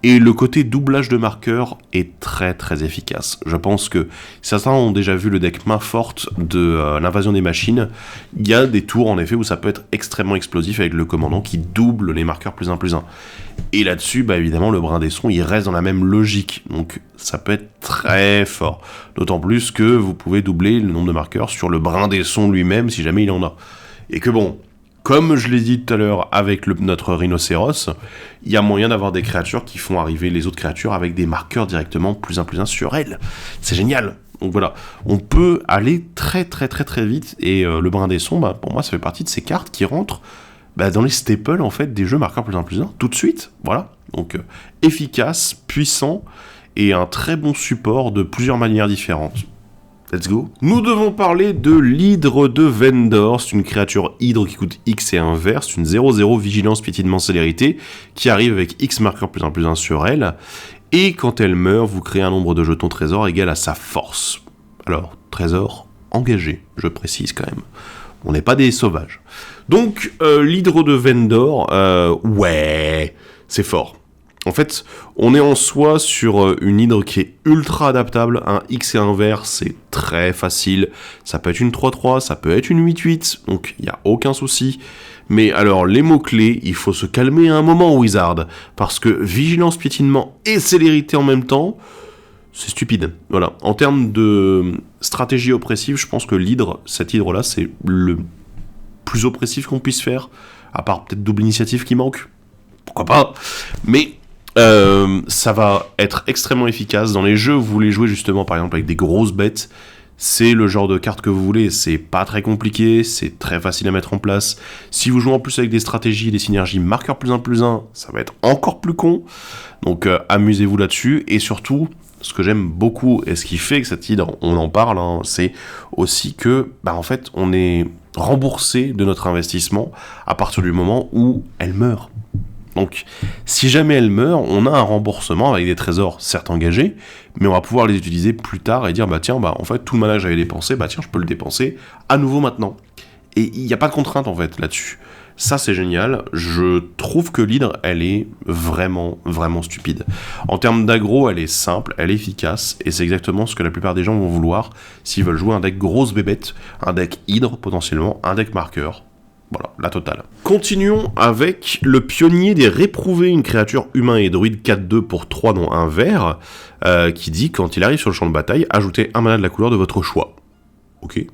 Et le côté doublage de marqueurs est très très efficace. Je pense que certains ont déjà vu le deck main forte de l'invasion des machines. Il y a des tours en effet où ça peut être extrêmement explosif avec le commandant qui double les marqueurs +1/+1. Et là-dessus, bah évidemment, le brin des sons, il reste dans la même logique. Donc ça peut être très fort. D'autant plus que vous pouvez doubler le nombre de marqueurs sur le brin des sons lui-même si jamais il en a. Et que bon, comme je l'ai dit tout à l'heure avec notre rhinocéros, il y a moyen d'avoir des créatures qui font arriver les autres créatures avec des marqueurs directement +1/+1 sur elles. C'est génial. Donc voilà, on peut aller très très très très vite, et le brin des sons, bah, pour moi ça fait partie de ces cartes qui rentrent dans les staples en fait des jeux marqueurs +1/+1 tout de suite. Voilà, donc efficace, puissant, et un très bon support de plusieurs manières différentes. Let's go. Nous devons parler de l'Hydre de Vendor. C'est une créature hydre qui coûte X et 1 vert. C'est une 0/0 vigilance, piétinement, célérité qui arrive avec X marqueurs +1/+1 sur elle. Et quand elle meurt, vous créez un nombre de jetons trésors égal à sa force. Alors, trésor engagé, je précise quand même. On n'est pas des sauvages. Donc, l'Hydre de Vendor, ouais, c'est fort. En fait, on est en soi sur une hydre qui est ultra adaptable. Un X et un vert, c'est très facile. Ça peut être une 3/3, ça peut être une 8/8, donc il n'y a aucun souci. Mais alors, les mots-clés, il faut se calmer un moment, Wizard, parce que vigilance, piétinement et célérité en même temps, c'est stupide. Voilà. En termes de stratégie oppressive, je pense que cette hydre-là, c'est le plus oppressif qu'on puisse faire, à part peut-être double initiative qui manque. Pourquoi pas ? Mais ça va être extrêmement efficace. Dans les jeux où vous voulez jouer justement par exemple avec des grosses bêtes, c'est le genre de carte que vous voulez. C'est pas très compliqué, c'est très facile à mettre en place. Si vous jouez en plus avec des stratégies et des synergies marqueurs +1/+1, ça va être encore plus con. Donc amusez-vous là-dessus. Et surtout, ce que j'aime beaucoup et ce qui fait que cette hydre, on en parle, hein, c'est aussi que en fait on est remboursé de notre investissement à partir du moment où elle meurt. Donc, si jamais elle meurt, on a un remboursement avec des trésors certes engagés, mais on va pouvoir les utiliser plus tard et dire en fait tout le mana que j'avais dépensé, je peux le dépenser à nouveau maintenant. Et il n'y a pas de contrainte en fait là-dessus. Ça c'est génial. Je trouve que l'hydre, elle est vraiment vraiment stupide. En termes d'aggro, elle est simple, elle est efficace, et c'est exactement ce que la plupart des gens vont vouloir s'ils veulent jouer un deck grosse bébête, un deck hydre potentiellement, un deck marqueur. Voilà, la totale. Continuons avec le pionnier des réprouvés, une créature humain et druide 4/2 pour 3 dont un vert, qui dit quand il arrive sur le champ de bataille, ajoutez un mana de la couleur de votre choix. Ok.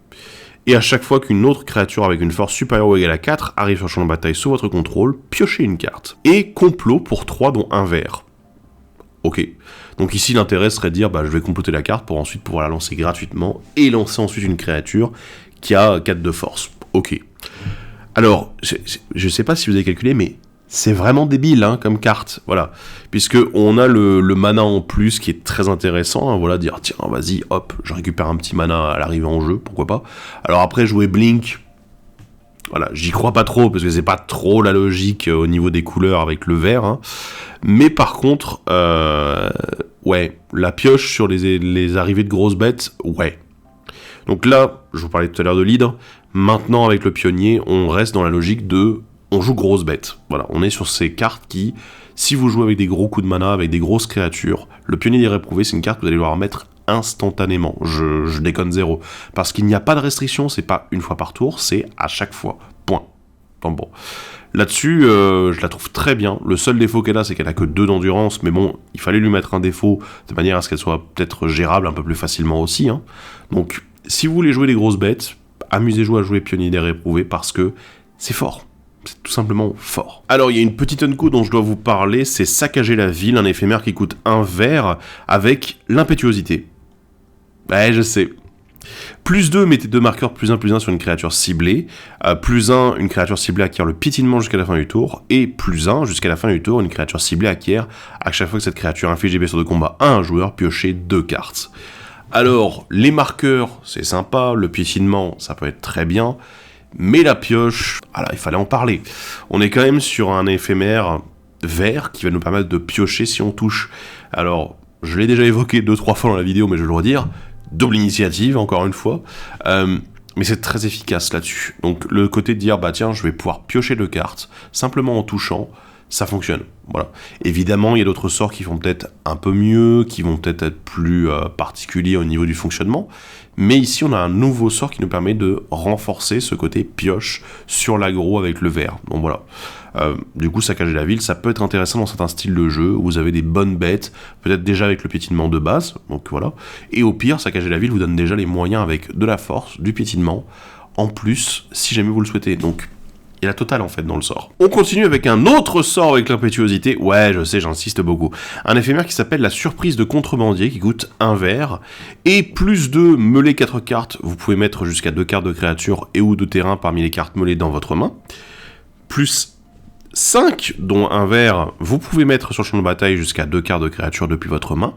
Et à chaque fois qu'une autre créature avec une force supérieure ou égale à 4 arrive sur le champ de bataille sous votre contrôle, piochez une carte. Et complot pour 3 dont un vert. Ok. Donc ici l'intérêt serait de dire je vais comploter la carte pour ensuite pouvoir la lancer gratuitement et lancer ensuite une créature qui a 4 de force. Ok. Alors, je sais pas si vous avez calculé, mais c'est vraiment débile comme carte, voilà. Puisque on a le mana en plus qui est très intéressant, voilà, dire tiens, vas-y, hop, je récupère un petit mana à l'arrivée en jeu, pourquoi pas. Alors après, jouer Blink, voilà, j'y crois pas trop, parce que c'est pas trop la logique au niveau des couleurs avec le vert, Mais par contre, ouais, la pioche sur les arrivées de grosses bêtes, ouais. Donc là, je vous parlais tout à l'heure de l'hydre. Maintenant, avec le pionnier, on reste dans la logique on joue grosse bête. Voilà, on est sur ces cartes qui, si vous jouez avec des gros coups de mana, avec des grosses créatures, le pionnier des réprouvés, c'est une carte que vous allez devoir mettre instantanément. Je déconne zéro. Parce qu'il n'y a pas de restriction, c'est pas une fois par tour, c'est à chaque fois. Point. Donc bon. Là-dessus, je la trouve très bien. Le seul défaut qu'elle a, c'est qu'elle a que 2 d'endurance, mais bon, il fallait lui mettre un défaut de manière à ce qu'elle soit peut-être gérable un peu plus facilement aussi. Donc, si vous voulez jouer des grosses bêtes, amusez-vous à jouer pionnier des réprouvés parce que c'est fort. C'est tout simplement fort. Alors, il y a une petite unco dont je dois vous parler, c'est Saccager la ville, un éphémère qui coûte 1 vert avec l'impétuosité. Ouais, je sais. +2, mettez 2 marqueurs +1/+1 sur une créature ciblée. +1, une créature ciblée acquiert le piétinement jusqu'à la fin du tour. Et +1, jusqu'à la fin du tour, une créature ciblée acquiert, à chaque fois que cette créature inflige des blessures de combat à un joueur, piochez 2 cartes. Alors, les marqueurs, c'est sympa, le piétinement, ça peut être très bien, mais la pioche, il fallait en parler. On est quand même sur un éphémère vert qui va nous permettre de piocher si on touche. Alors, je l'ai déjà évoqué 2-3 fois dans la vidéo, mais je vais le redire, double initiative, encore une fois, mais c'est très efficace là-dessus. Donc, le côté de dire, tiens, je vais pouvoir piocher 2 cartes, simplement en touchant, ça fonctionne. Voilà. Évidemment, il y a d'autres sorts qui vont peut-être un peu mieux, qui vont peut-être être plus particuliers au niveau du fonctionnement, mais ici on a un nouveau sort qui nous permet de renforcer ce côté pioche sur l'aggro avec le vert. Donc voilà. Du coup, saccager la ville, ça peut être intéressant dans certains styles de jeu où vous avez des bonnes bêtes, peut-être déjà avec le piétinement de base, donc voilà. Et au pire, saccager la ville vous donne déjà les moyens avec de la force, du piétinement, en plus, si jamais vous le souhaitez. Donc, il y a la totale en fait dans le sort. On continue avec un autre sort avec l'impétuosité. Ouais, je sais, j'insiste beaucoup. Un éphémère qui s'appelle la surprise de contrebandier qui coûte 1 vert. Et plus de mêler 4 cartes. Vous pouvez mettre jusqu'à 2 cartes de créature et ou de terrain parmi les cartes mêlées dans votre main. Plus 5, dont 1 vert, vous pouvez mettre sur le champ de bataille jusqu'à 2 cartes de créature depuis votre main.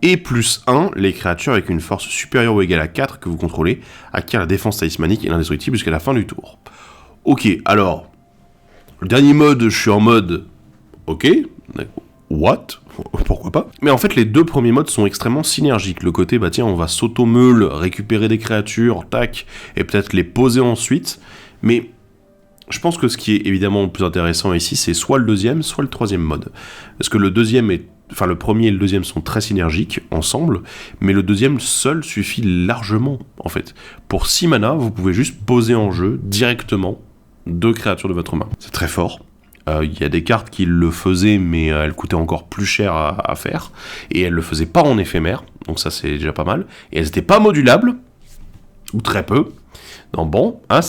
Et plus 1, les créatures avec une force supérieure ou égale à 4 que vous contrôlez acquièrent la défense talismanique et l'indestructible jusqu'à la fin du tour. Ok, alors, le dernier mode, je suis en mode, ok, what, pourquoi pas. Mais en fait, les deux premiers modes sont extrêmement synergiques. Le côté, bah tiens, on va s'auto-meule, récupérer des créatures, tac, et peut-être les poser ensuite. Mais je pense que ce qui est évidemment le plus intéressant ici, c'est soit le deuxième, soit le troisième mode. Parce que le premier et le deuxième sont très synergiques ensemble, mais le deuxième seul suffit largement, en fait. Pour 6 mana, vous pouvez juste poser en jeu directement 2 créatures de votre main. C'est très fort. Il y a des cartes qui le faisaient, mais elles coûtaient encore plus cher à faire, et elles le faisaient pas en éphémère, donc ça c'est déjà pas mal. Et elles n'étaient pas modulables, ou très peu. Non, bon, hein,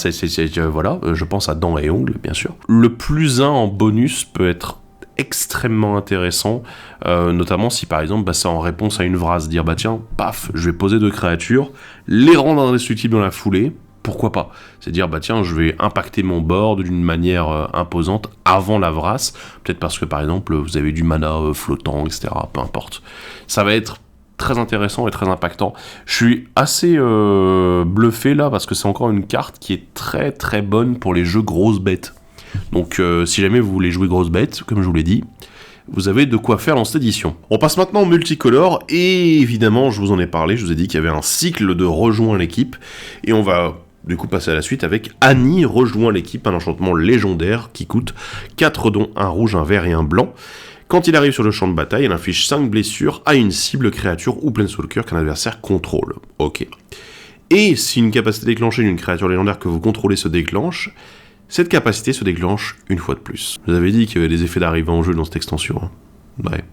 voilà, je pense à dents et ongles, bien sûr. Le plus 1 en bonus peut être extrêmement intéressant, notamment si par exemple c'est en réponse à une phrase, dire bah tiens, paf, je vais poser 2 créatures, les rendre indestructibles dans la foulée, pourquoi pas. C'est dire bah tiens, je vais impacter mon board d'une manière imposante avant la vrasse, peut-être parce que par exemple vous avez du mana flottant, etc., peu importe. Ça va être très intéressant et très impactant. Je suis assez bluffé là, parce que c'est encore une carte qui est très très bonne pour les jeux grosses bêtes. Donc si jamais vous voulez jouer grosse bête, comme je vous l'ai dit, vous avez de quoi faire dans cette édition. On passe maintenant au multicolore, et évidemment, je vous en ai parlé, je vous ai dit qu'il y avait un cycle de rejoint l'équipe, et on va du coup passer à la suite avec Annie rejoint l'équipe, un enchantement légendaire qui coûte 4 dons, un rouge, un vert et un blanc. Quand il arrive sur le champ de bataille, il inflige 5 blessures à une cible, créature ou planeswalker qu'un adversaire contrôle. Ok. Et si une capacité déclenchée d'une créature légendaire que vous contrôlez se déclenche, cette capacité se déclenche une fois de plus. Je vous avais dit qu'il y avait des effets d'arrivée en jeu dans cette extension. Hein. Ouais.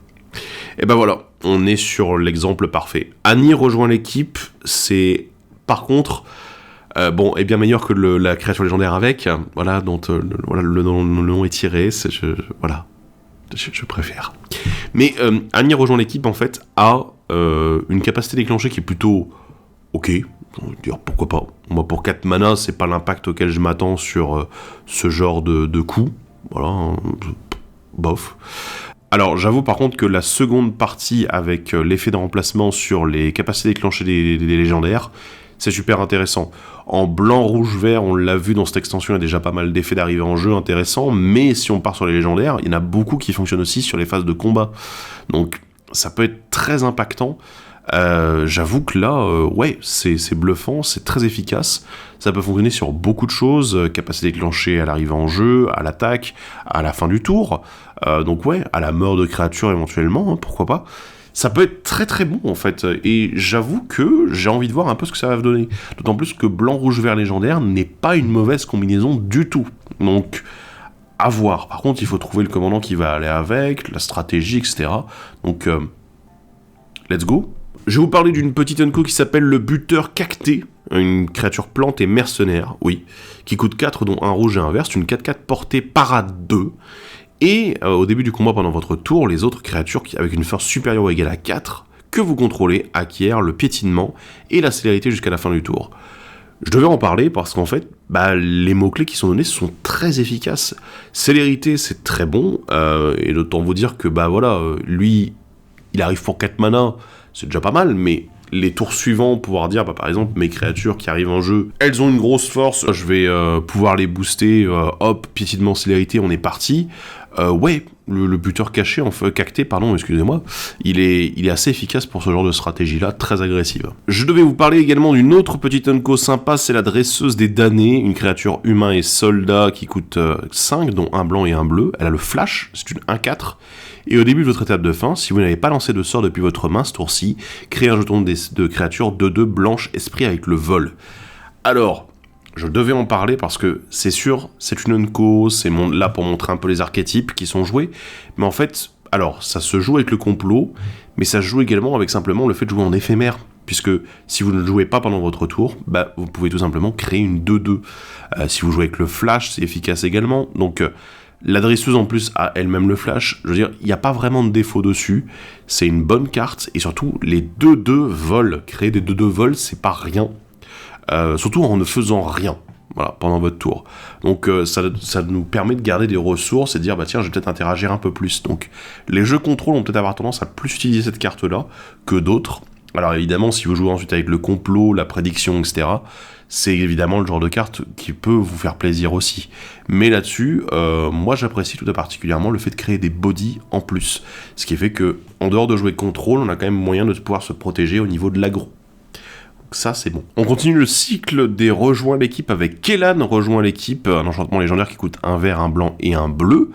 Et ben voilà, on est sur l'exemple parfait. Annie rejoint l'équipe, c'est par contre est bien meilleur que la créature légendaire avec, voilà, dont le nom est tiré, voilà, je préfère. Mais Annie rejoint l'équipe en fait a une capacité déclenchée qui est plutôt ok. On va dire pourquoi pas. Moi pour 4 mana, c'est pas l'impact auquel je m'attends sur ce genre de coup. Voilà, bof. Alors j'avoue par contre que la seconde partie avec l'effet de remplacement sur les capacités déclenchées des légendaires, c'est super intéressant. En blanc, rouge, vert, on l'a vu dans cette extension, il y a déjà pas mal d'effets d'arrivée en jeu intéressants, mais si on part sur les légendaires, il y en a beaucoup qui fonctionnent aussi sur les phases de combat. Donc ça peut être très impactant. J'avoue que là, c'est bluffant, c'est très efficace. Ça peut fonctionner sur beaucoup de choses, capacité déclenchée à l'arrivée en jeu, à l'attaque, à la fin du tour. Donc ouais, à la mort de créatures éventuellement, hein, pourquoi pas. Ça peut être très très bon en fait, et j'avoue que j'ai envie de voir un peu ce que ça va donner. D'autant plus que blanc, rouge, vert légendaire n'est pas une mauvaise combinaison du tout. Donc, à voir. Par contre, il faut trouver le commandant qui va aller avec, la stratégie, etc. Donc, let's go. Je vais vous parler d'une petite unco qui s'appelle le buteur cacté, une créature plante et mercenaire, oui, qui coûte 4, dont un rouge et un vert, c'est une 4/4 portée parade 2. Et au début du combat pendant votre tour, les autres créatures avec une force supérieure ou égale à 4 que vous contrôlez acquièrent le piétinement et la célérité jusqu'à la fin du tour. Je devais en parler parce qu'en fait, les mots-clés qui sont donnés sont très efficaces. Célérité, c'est très bon, et d'autant vous dire que lui, il arrive pour 4 mana, c'est déjà pas mal, mais les tours suivants, pouvoir dire, par exemple, mes créatures qui arrivent en jeu, elles ont une grosse force, je vais pouvoir les booster, hop, piétinement, célérité, on est parti. Ouais, le buteur caché, cacté, pardon, excusez-moi, il est assez efficace pour ce genre de stratégie-là, très agressive. Je devais vous parler également d'une autre petite unco sympa, c'est la dresseuse des damnés, une créature humain et soldat qui coûte 5, dont un blanc et un bleu. Elle a le flash, c'est une 1-4. Et au début de votre étape de fin, si vous n'avez pas lancé de sort depuis votre main ce tour-ci, créez un jeton de créature 2-2 blanche esprit avec le vol. Alors, je devais en parler parce que c'est sûr, c'est une unco, là pour montrer un peu les archétypes qui sont joués, mais en fait, alors ça se joue avec le complot, mais ça se joue également avec simplement le fait de jouer en éphémère, puisque si vous ne le jouez pas pendant votre tour, vous pouvez tout simplement créer une 2-2. Si vous jouez avec le flash, c'est efficace également, donc la dresseuse en plus a elle-même le flash, je veux dire, il n'y a pas vraiment de défaut dessus, c'est une bonne carte, et surtout les 2-2 vols, créer des 2-2 vols, c'est pas rien. Surtout en ne faisant rien, voilà, pendant votre tour. Donc ça nous permet de garder des ressources et de dire, tiens, je vais peut-être interagir un peu plus. Donc les jeux contrôle vont peut-être avoir tendance à plus utiliser cette carte-là que d'autres. Alors évidemment, si vous jouez ensuite avec le complot, la prédiction, etc., c'est évidemment le genre de carte qui peut vous faire plaisir aussi. Mais là-dessus, moi j'apprécie tout à particulièrement le fait de créer des bodies en plus. Ce qui fait que, en dehors de jouer contrôle, on a quand même moyen de pouvoir se protéger au niveau de l'aggro. Ça, c'est bon. On continue le cycle des rejoints l'équipe avec Kellan rejoint l'équipe, un enchantement légendaire qui coûte un vert, un blanc et un bleu.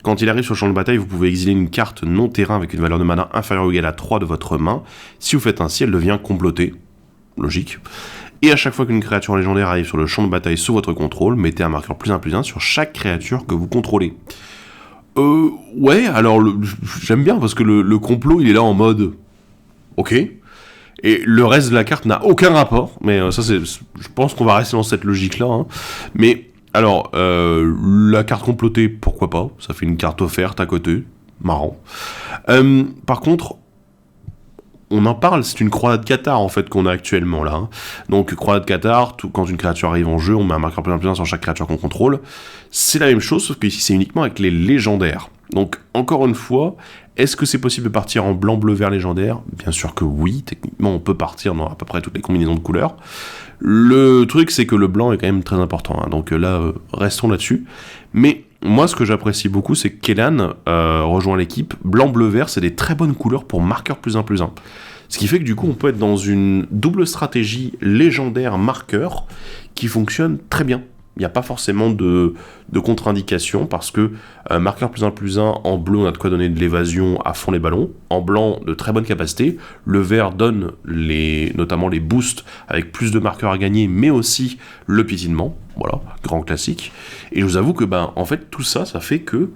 Quand il arrive sur le champ de bataille, vous pouvez exiler une carte non-terrain avec une valeur de mana inférieure ou égale à 3 de votre main. Si vous faites ainsi, elle devient complotée. Logique. Et à chaque fois qu'une créature légendaire arrive sur le champ de bataille sous votre contrôle, mettez un marqueur +1/+1 sur chaque créature que vous contrôlez. Ouais, alors j'aime bien parce que le complot, il est là en mode... Ok. Et le reste de la carte n'a aucun rapport, mais ça je pense qu'on va rester dans cette logique-là. Hein. Mais alors, la carte complotée, pourquoi pas, ça fait une carte offerte à côté, marrant. Par contre, on en parle, c'est une croisade Cathare en fait qu'on a actuellement là. Hein. Donc croisade Cathare, quand une créature arrive en jeu, on met un marqueur +1/+1 sur chaque créature qu'on contrôle. C'est la même chose, sauf que ici c'est uniquement avec les légendaires. Donc encore une fois, est-ce que c'est possible de partir en blanc, bleu, vert légendaire ? Bien sûr que oui, techniquement on peut partir dans à peu près toutes les combinaisons de couleurs. Le truc c'est que le blanc est quand même très important, hein. Donc là, restons là-dessus. Mais moi ce que j'apprécie beaucoup c'est que Kellan rejoint l'équipe. Blanc, bleu, vert, c'est des très bonnes couleurs pour marqueur +1/+1. Ce qui fait que du coup on peut être dans une double stratégie légendaire marqueur qui fonctionne très bien. Il n'y a pas forcément de contre-indication parce que marqueur +1/+1 en bleu, on a de quoi donner de l'évasion à fond les ballons. En blanc, de très bonnes capacités. Le vert donne notamment les boosts avec plus de marqueurs à gagner, mais aussi le piétinement. Voilà, grand classique. Et je vous avoue que, en fait, tout ça, ça fait que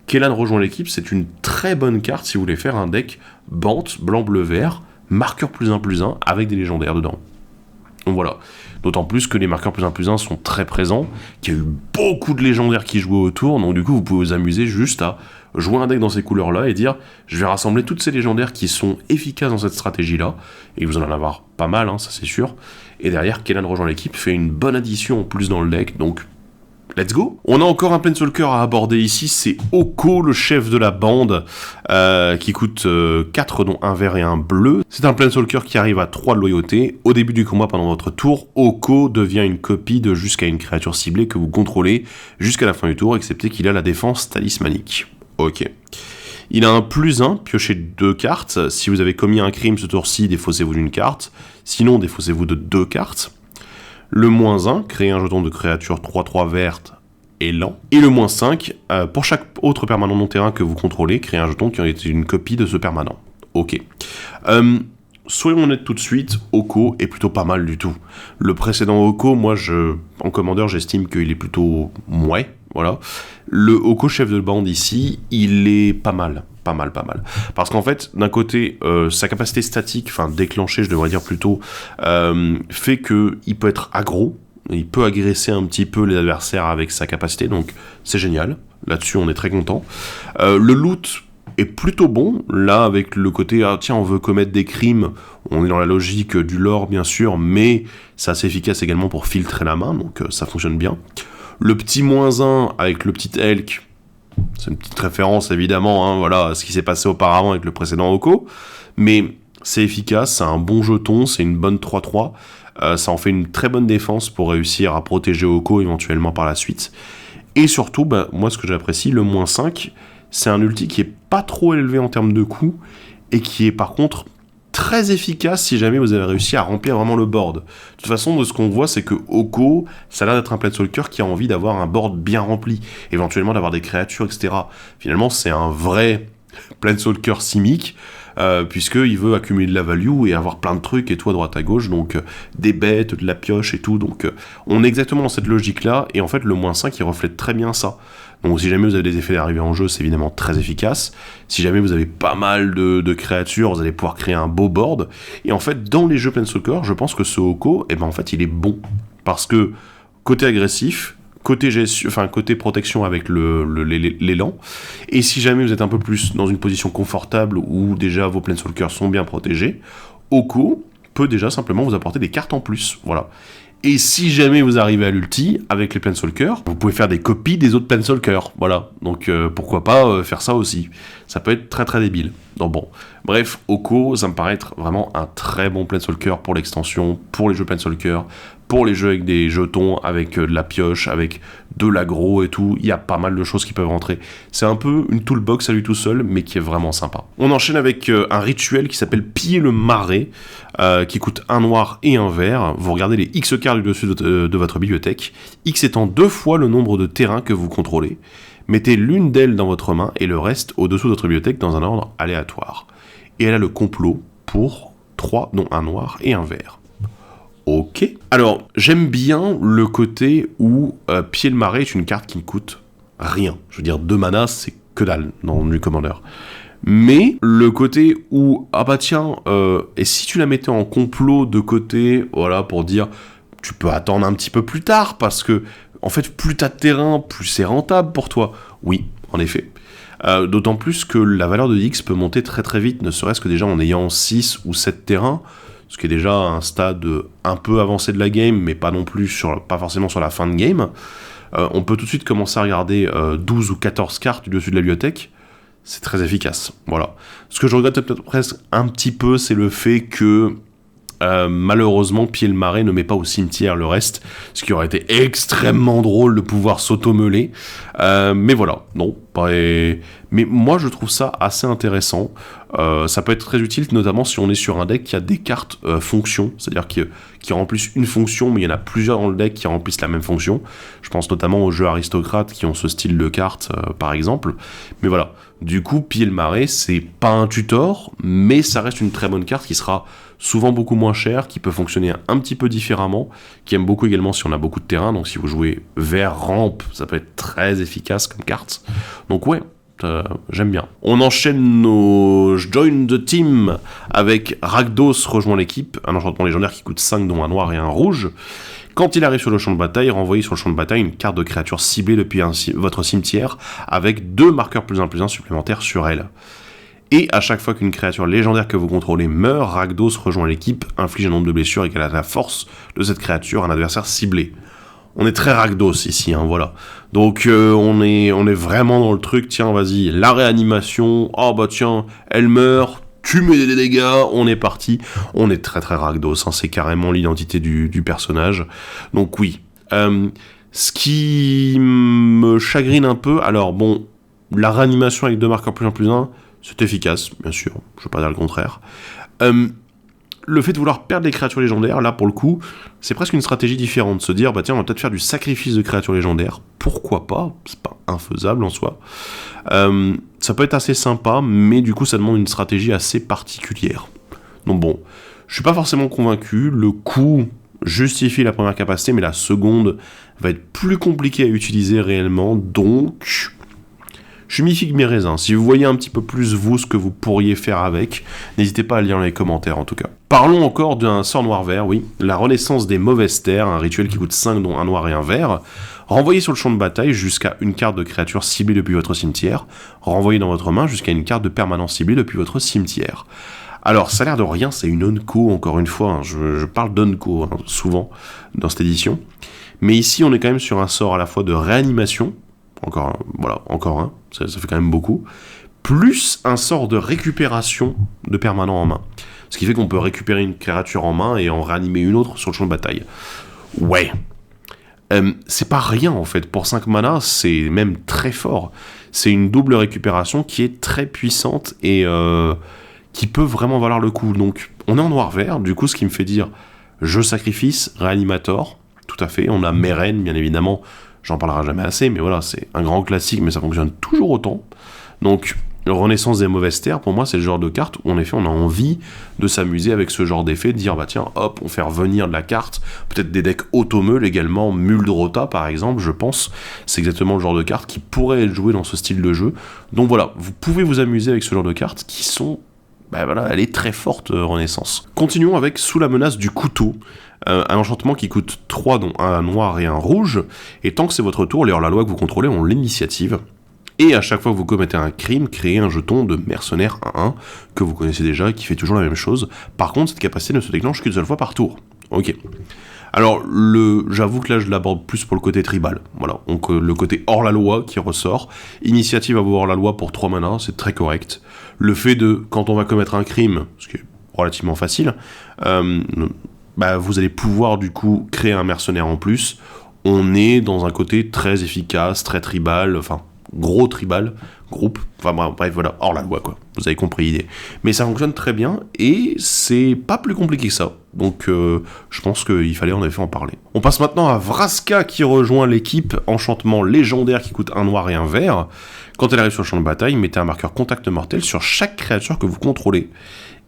Kellan rejoint l'équipe. C'est une très bonne carte si vous voulez faire un deck Bant, blanc, bleu, vert, marqueur +1/+1 avec des légendaires dedans. Donc voilà. D'autant plus que les marqueurs +1/+1 sont très présents, qu'il y a eu beaucoup de légendaires qui jouaient autour, donc du coup vous pouvez vous amuser juste à jouer un deck dans ces couleurs-là et dire je vais rassembler toutes ces légendaires qui sont efficaces dans cette stratégie-là, et vous en avoir pas mal, hein, ça c'est sûr, et derrière Kellan rejoint l'équipe, fait une bonne addition en plus dans le deck, donc let's go. On a encore un Planeswalker à aborder ici, c'est Oko, le chef de la bande, qui coûte 4, dont un vert et un bleu. C'est un Planeswalker qui arrive à 3 de loyauté. Au début du combat, pendant votre tour, Oko devient une copie de jusqu'à une créature ciblée que vous contrôlez jusqu'à la fin du tour, excepté qu'il a la défense talismanique. Ok. Il a un +1, piochez 2 cartes. Si vous avez commis un crime ce tour-ci, défaussez-vous d'une carte. Sinon, défaussez-vous de 2 cartes. Le -1, créer un jeton de créature 3/3 verte et lent. Et le -5, pour chaque autre permanent non-terrain que vous contrôlez, créer un jeton qui est une copie de ce permanent. Ok. Soyons honnêtes tout de suite, Oko est plutôt pas mal du tout. Le précédent Oko, moi, en commandeur, j'estime qu'il est plutôt mouais, voilà. Le Oko chef de bande ici, il est pas mal. Pas mal. Parce qu'en fait, d'un côté, sa capacité statique, enfin déclenchée, je devrais dire plutôt, fait qu'il peut être aggro, il peut agresser un petit peu les adversaires avec sa capacité, donc c'est génial. Là-dessus, on est très content. Le loot est plutôt bon, là, avec le côté, tiens, on veut commettre des crimes, on est dans la logique du lore, bien sûr, mais c'est assez efficace également pour filtrer la main, donc ça fonctionne bien. Le petit -1 avec le petit Elk, c'est une petite référence évidemment, hein, voilà, à ce qui s'est passé auparavant avec le précédent Oko, mais c'est efficace, c'est un bon jeton, c'est une bonne 3/3, ça en fait une très bonne défense pour réussir à protéger Oko éventuellement par la suite, et surtout, moi ce que j'apprécie, le -5, c'est un ulti qui est pas trop élevé en termes de coût, et qui est par contre très efficace si jamais vous avez réussi à remplir vraiment le board. De toute façon, de ce qu'on voit, c'est que Oko, ça a l'air d'être un Planeswalker qui a envie d'avoir un board bien rempli, éventuellement d'avoir des créatures, etc. Finalement, c'est un vrai Planeswalker simic, puisqu'il veut accumuler de la value et avoir plein de trucs et tout à droite à gauche, donc des bêtes, de la pioche et tout, donc on est exactement dans cette logique-là, et en fait le -5 il reflète très bien ça. Donc si jamais vous avez des effets d'arrivée en jeu, c'est évidemment très efficace. Si jamais vous avez pas mal de créatures, vous allez pouvoir créer un beau board. Et en fait, dans les jeux Planeswalker, je pense que ce Oko, en fait, il est bon. Parce que, côté agressif, côté protection avec l'élan, et si jamais vous êtes un peu plus dans une position confortable, où déjà vos Planeswalkers sont bien protégés, Oko peut déjà simplement vous apporter des cartes en plus, voilà. Et si jamais vous arrivez à l'ulti, avec les Planeswalkers, vous pouvez faire des copies des autres Planeswalkers, voilà. Donc pourquoi pas faire ça aussi. Ça peut être très très débile. Donc bon, bref, Oko, ça me paraît être vraiment un très bon Planeswalker pour l'extension, pour les jeux Planeswalker, pour les jeux avec des jetons, avec de la pioche, avec de l'aggro et tout, il y a pas mal de choses qui peuvent rentrer. C'est un peu une toolbox à lui tout seul, mais qui est vraiment sympa. On enchaîne avec un rituel qui s'appelle Piller le Marais, qui coûte 1 noir et 1 vert. Vous regardez les X cartes du dessus de votre bibliothèque, X étant 2 fois le nombre de terrains que vous contrôlez. Mettez l'une d'elles dans votre main et le reste au-dessous de votre bibliothèque dans un ordre aléatoire. Et elle a le complot pour 3, dont 1 noir et 1 vert. Ok. Alors, j'aime bien le côté où Piller le Marais est une carte qui ne coûte rien. Je veux dire, 2 mana, c'est que dalle dans New Commander. Mais le côté où, ah bah tiens, et si tu la mettais en complot de côté, voilà, pour dire, tu peux attendre un petit peu plus tard, parce que, en fait, plus t'as de terrain, plus c'est rentable pour toi. Oui, en effet. D'autant plus que la valeur de X peut monter très très vite, ne serait-ce que déjà en ayant 6 ou 7 terrains, ce qui est déjà un stade un peu avancé de la game, mais pas non plus pas forcément sur la fin de game. On peut tout de suite commencer à regarder 12 ou 14 cartes du dessus de la bibliothèque. C'est très efficace, voilà. Ce que je regrette peut-être presque un petit peu, c'est le fait que malheureusement, Piller le Marais ne met pas au cimetière le reste, ce qui aurait été extrêmement drôle de pouvoir s'auto-meuler. Mais voilà, non. Mais moi, je trouve ça assez intéressant. Ça peut être très utile, notamment si on est sur un deck qui a des cartes fonctions, c'est-à-dire qui remplissent une fonction, mais il y en a plusieurs dans le deck qui remplissent la même fonction. Je pense notamment aux jeux aristocrates qui ont ce style de cartes, par exemple. Mais voilà, du coup, Piller le Marais, c'est pas un tutor, mais ça reste une très bonne carte qui sera souvent beaucoup moins chère, qui peut fonctionner un petit peu différemment, qui aime beaucoup également si on a beaucoup de terrain, donc si vous jouez vert rampe, ça peut être très efficace comme carte. Donc ouais, j'aime bien. On enchaîne nos Join the Team avec Rakdos rejoint l'équipe, un enchantement légendaire qui coûte 5 dont un noir et un rouge. Quand il arrive sur le champ de bataille, renvoyez sur le champ de bataille une carte de créature ciblée depuis votre cimetière avec 2 marqueurs +1/+1 supplémentaires sur elle. Et à chaque fois qu'une créature légendaire que vous contrôlez meurt, Rakdos rejoint l'équipe, inflige un nombre de blessures égal à la force de cette créature à un adversaire ciblé. On est très Rakdos ici, hein, voilà. Donc on est vraiment dans le truc, tiens, vas-y, la réanimation, oh bah tiens, elle meurt, tu mets des dégâts, on est parti. On est très très Rakdos, hein, c'est carrément l'identité du personnage. Donc oui. Ce qui me chagrine un peu, alors bon, la réanimation avec 2 marqueurs +1/+1, c'est efficace, bien sûr, je ne veux pas dire le contraire. Le fait de vouloir perdre les créatures légendaires, là pour le coup, c'est presque une stratégie différente. Se dire, bah tiens, on va peut-être faire du sacrifice de créatures légendaires, pourquoi pas, c'est pas infaisable en soi. Ça peut être assez sympa, mais du coup ça demande une stratégie assez particulière. Donc bon, je suis pas forcément convaincu, le coup justifie la première capacité, mais la seconde va être plus compliquée à utiliser réellement, donc je m'y figue mes raisins. Si vous voyez un petit peu plus vous ce que vous pourriez faire avec, n'hésitez pas à le lire dans les commentaires en tout cas. Parlons encore d'un sort noir-vert, oui, la renaissance des mauvaises terres, un rituel qui coûte 5 dont un noir et un vert. Renvoyez sur le champ de bataille jusqu'à une carte de créature ciblée depuis votre cimetière. Renvoyez dans votre main jusqu'à une carte de permanence ciblée depuis votre cimetière. Alors, ça a l'air de rien, c'est une Unco, encore une fois, hein, je parle d'Unco hein, souvent dans cette édition. Mais ici, on est quand même sur un sort à la fois de réanimation, encore un, ça fait quand même beaucoup, plus un sort de récupération de permanent en main. Ce qui fait qu'on peut récupérer une créature en main et en réanimer une autre sur le champ de bataille. Ouais. C'est pas rien en fait, pour 5 mana c'est même très fort, c'est une double récupération qui est très puissante et qui peut vraiment valoir le coup. Donc on est en noir-vert, du coup ce qui me fait dire jeu sacrifice, réanimator, tout à fait, on a Meren bien évidemment, j'en parlerai jamais assez, mais voilà, c'est un grand classique mais ça fonctionne toujours autant. Donc Renaissance des mauvaises terres, pour moi, c'est le genre de carte où, en effet, on a envie de s'amuser avec ce genre d'effet, de dire, bah tiens, hop, on fait revenir de la carte, peut-être des decks automeul également, Muldrota, par exemple, je pense, c'est exactement le genre de carte qui pourrait être joué dans ce style de jeu. Donc voilà, vous pouvez vous amuser avec ce genre de cartes qui sont... bah voilà, elle est très forte, Renaissance. Continuons avec Sous la menace du couteau, un enchantement qui coûte 3, dont un noir et un rouge, et tant que c'est votre tour, les hors-la-loi que vous contrôlez ont l'initiative. Et à chaque fois que vous commettez un crime, créez un jeton de mercenaire 1-1, que vous connaissez déjà et qui fait toujours la même chose. Par contre, cette capacité ne se déclenche qu'une seule fois par tour. Ok. Alors, j'avoue que là, je l'aborde plus pour le côté tribal. Voilà, donc le côté hors-la-loi qui ressort. Initiative à vous hors-la-loi pour 3 mana, c'est très correct. Le fait de, quand on va commettre un crime, ce qui est relativement facile, vous allez pouvoir du coup créer un mercenaire en plus. On est dans un côté très efficace, très tribal, enfin... gros tribal, groupe, enfin bref, voilà, hors la loi quoi, vous avez compris l'idée. Mais ça fonctionne très bien, et c'est pas plus compliqué que ça, donc je pense qu'il fallait en effet en parler. On passe maintenant à Vraska qui rejoint l'équipe, enchantement légendaire qui coûte un noir et un vert. Quand elle arrive sur le champ de bataille, mettez un marqueur contact mortel sur chaque créature que vous contrôlez.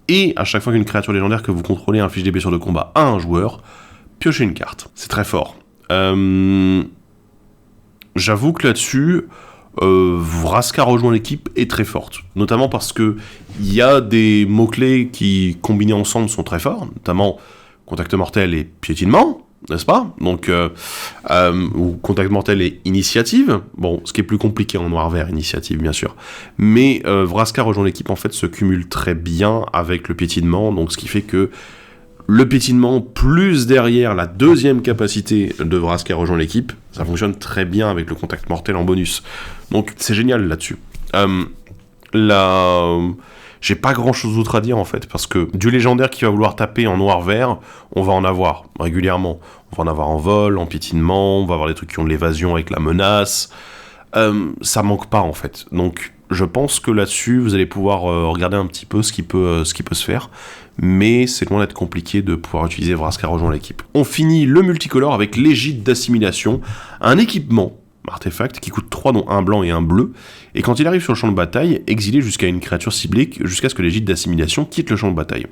Et à chaque fois qu'une créature légendaire que vous contrôlez inflige des blessures de combat à un joueur, piochez une carte. C'est très fort. J'avoue que là-dessus... Vraska rejoint l'équipe est très forte, notamment parce que il y a des mots-clés qui, combinés ensemble, sont très forts, notamment contact mortel et piétinement, n'est-ce pas? Donc, ou contact mortel et initiative, bon, ce qui est plus compliqué en noir-vert, initiative, bien sûr, mais Vraska rejoint l'équipe, en fait, se cumule très bien avec le piétinement, donc ce qui fait que le piétinement, plus derrière la deuxième capacité de Vraska rejoint l'équipe, ça fonctionne très bien avec le contact mortel en bonus. Donc c'est génial là-dessus. J'ai pas grand-chose d'autre à dire en fait, parce que du légendaire qui va vouloir taper en noir-vert, on va en avoir régulièrement. On va en avoir en vol, en piétinement, on va avoir des trucs qui ont de l'évasion avec la menace. Ça manque pas en fait. Donc je pense que là-dessus, vous allez pouvoir regarder un petit peu ce qui peut se faire. Mais c'est loin d'être compliqué de pouvoir utiliser Vraska rejoint l'équipe. On finit le multicolore avec l'égide d'assimilation, un équipement, artefact, qui coûte 3 dont un blanc et un bleu, et quand il arrive sur le champ de bataille, exilez jusqu'à une créature ciblée jusqu'à ce que l'égide d'assimilation quitte le champ de bataille.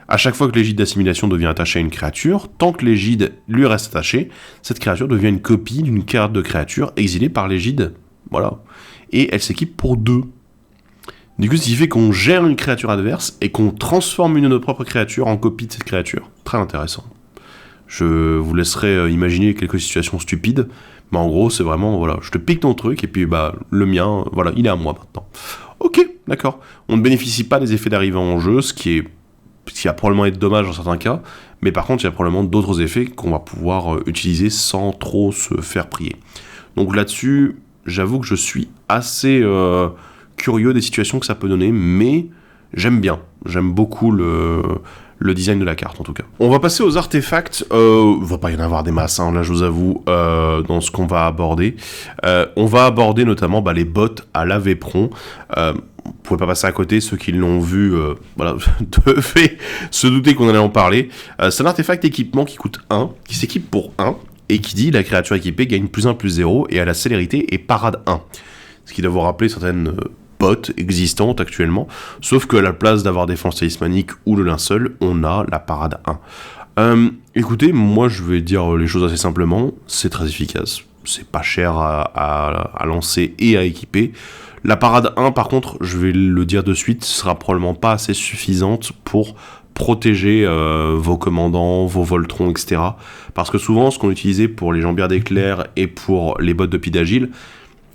À chaque fois que l'égide d'assimilation devient attachée à une créature, tant que l'égide lui reste attachée, cette créature devient une copie d'une carte de créature exilée par l'égide. Voilà. Et elle s'équipe pour 2. Du coup, ce qui fait qu'on gère une créature adverse et qu'on transforme une de nos propres créatures en copie de cette créature. Très intéressant. Je vous laisserai imaginer quelques situations stupides, mais en gros, c'est vraiment, voilà, je te pique ton truc et puis, le mien, voilà, il est à moi maintenant. Ok, d'accord. On ne bénéficie pas des effets d'arrivée en jeu, ce qui va probablement être dommage dans certains cas, mais par contre, il y a probablement d'autres effets qu'on va pouvoir utiliser sans trop se faire prier. Donc là-dessus, j'avoue que je suis assez... curieux des situations que ça peut donner, mais j'aime bien. J'aime beaucoup le design de la carte, en tout cas. On va passer aux artefacts. Va pas y en avoir des masses, hein, là, je vous avoue, dans ce qu'on va aborder. On va aborder notamment les bottes à la Vépron. Vous pouvez pas passer à côté, ceux qui l'ont vu, devaient se douter qu'on allait en parler. C'est un artefact équipement qui coûte 1, qui s'équipe pour 1, et qui dit la créature équipée gagne +1, +0, et a la célérité et parade 1. Ce qui doit vous rappeler certaines bottes existantes actuellement, sauf qu'à la place d'avoir défense talismanique ou le linceul, on a la parade 1. Écoutez, moi je vais dire les choses assez simplement, c'est très efficace, c'est pas cher à lancer et à équiper. La parade 1 par contre, je vais le dire de suite, sera probablement pas assez suffisante pour protéger vos commandants, vos voltrons, etc. Parce que souvent, ce qu'on utilisait pour les jambières d'éclair et pour les bottes de pied d'agile,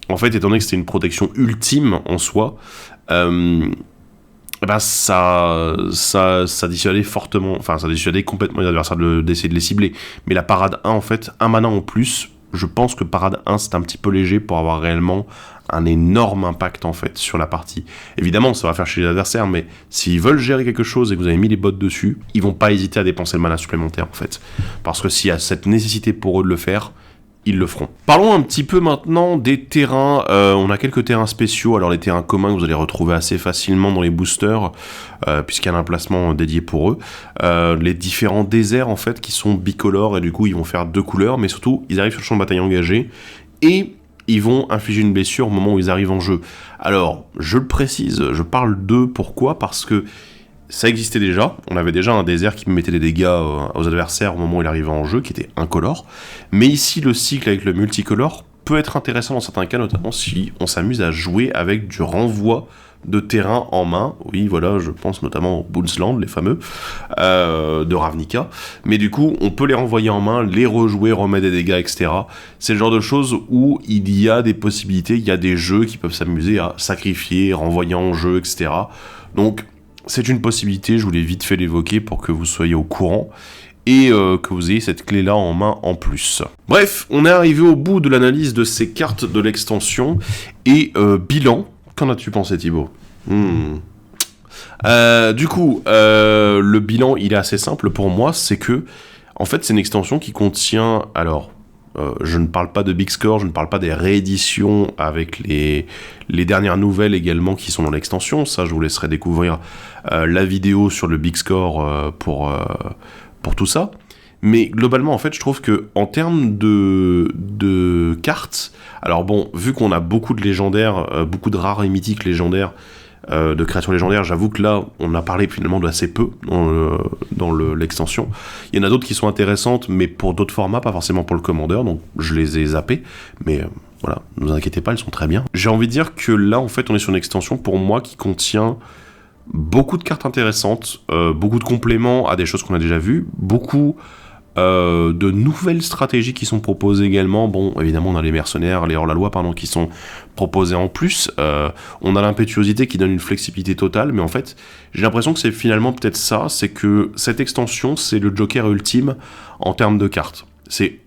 en fait, étant donné que c'était une protection ultime en soi, ça dissuadait fortement, enfin ça dissuadait complètement les adversaires d'essayer de les cibler. Mais la parade 1, en fait, un mana en plus, je pense que parade 1 c'est un petit peu léger pour avoir réellement un énorme impact en fait sur la partie. Évidemment, ça va faire chier les adversaires, mais s'ils veulent gérer quelque chose et que vous avez mis les bottes dessus, ils vont pas hésiter à dépenser le mana supplémentaire en fait. Parce que s'il y a cette nécessité pour eux de le faire, ils le feront. Parlons un petit peu maintenant des terrains. On a quelques terrains spéciaux. Alors les terrains communs que vous allez retrouver assez facilement dans les boosters, puisqu'il y a un emplacement dédié pour eux. Les différents déserts en fait qui sont bicolores et du coup ils vont faire 2 couleurs, mais surtout ils arrivent sur le champ de bataille engagé et ils vont infliger une blessure au moment où ils arrivent en jeu. Alors je le précise, je parle d'eux, pourquoi ? Parce que ça existait déjà, on avait déjà un désert qui mettait des dégâts aux adversaires au moment où il arrivait en jeu, qui était incolore, mais ici le cycle avec le multicolore peut être intéressant dans certains cas, notamment si on s'amuse à jouer avec du renvoi de terrain en main. Oui, voilà, je pense notamment aux Boonsland, les fameux, de Ravnica, mais du coup on peut les renvoyer en main, les rejouer, remettre des dégâts, etc. C'est le genre de choses où il y a des possibilités, il y a des jeux qui peuvent s'amuser à sacrifier, renvoyer en jeu, etc. Donc c'est une possibilité, je voulais vite fait l'évoquer pour que vous soyez au courant et que vous ayez cette clé-là en main en plus. Bref, on est arrivé au bout de l'analyse de ces cartes de l'extension et bilan. Qu'en as-tu pensé, Thibaut ? Du coup, le bilan, il est assez simple pour moi, c'est que, en fait, c'est une extension qui contient, alors, je ne parle pas de Big Score, je ne parle pas des rééditions avec les dernières nouvelles également qui sont dans l'extension, ça je vous laisserai découvrir la vidéo sur le Big Score pour tout ça. Mais globalement, en fait, je trouve que en termes de cartes, alors bon, vu qu'on a beaucoup de légendaires, beaucoup de rares et mythiques légendaires, de créatures légendaires, j'avoue que là, on a parlé finalement de assez peu dans l'extension. Il y en a d'autres qui sont intéressantes, mais pour d'autres formats, pas forcément pour le commandeur, donc je les ai zappées, mais voilà, ne vous inquiétez pas, elles sont très bien. J'ai envie de dire que là, en fait, on est sur une extension, pour moi, qui contient beaucoup de cartes intéressantes, beaucoup de compléments à des choses qu'on a déjà vues, beaucoup de nouvelles stratégies qui sont proposées également. Bon, évidemment, on a les mercenaires, les hors-la-loi, pardon, qui sont proposés en plus. On a l'impétuosité qui donne une flexibilité totale, mais en fait, j'ai l'impression que c'est finalement peut-être ça, c'est que cette extension, c'est le Joker ultime en termes de cartes.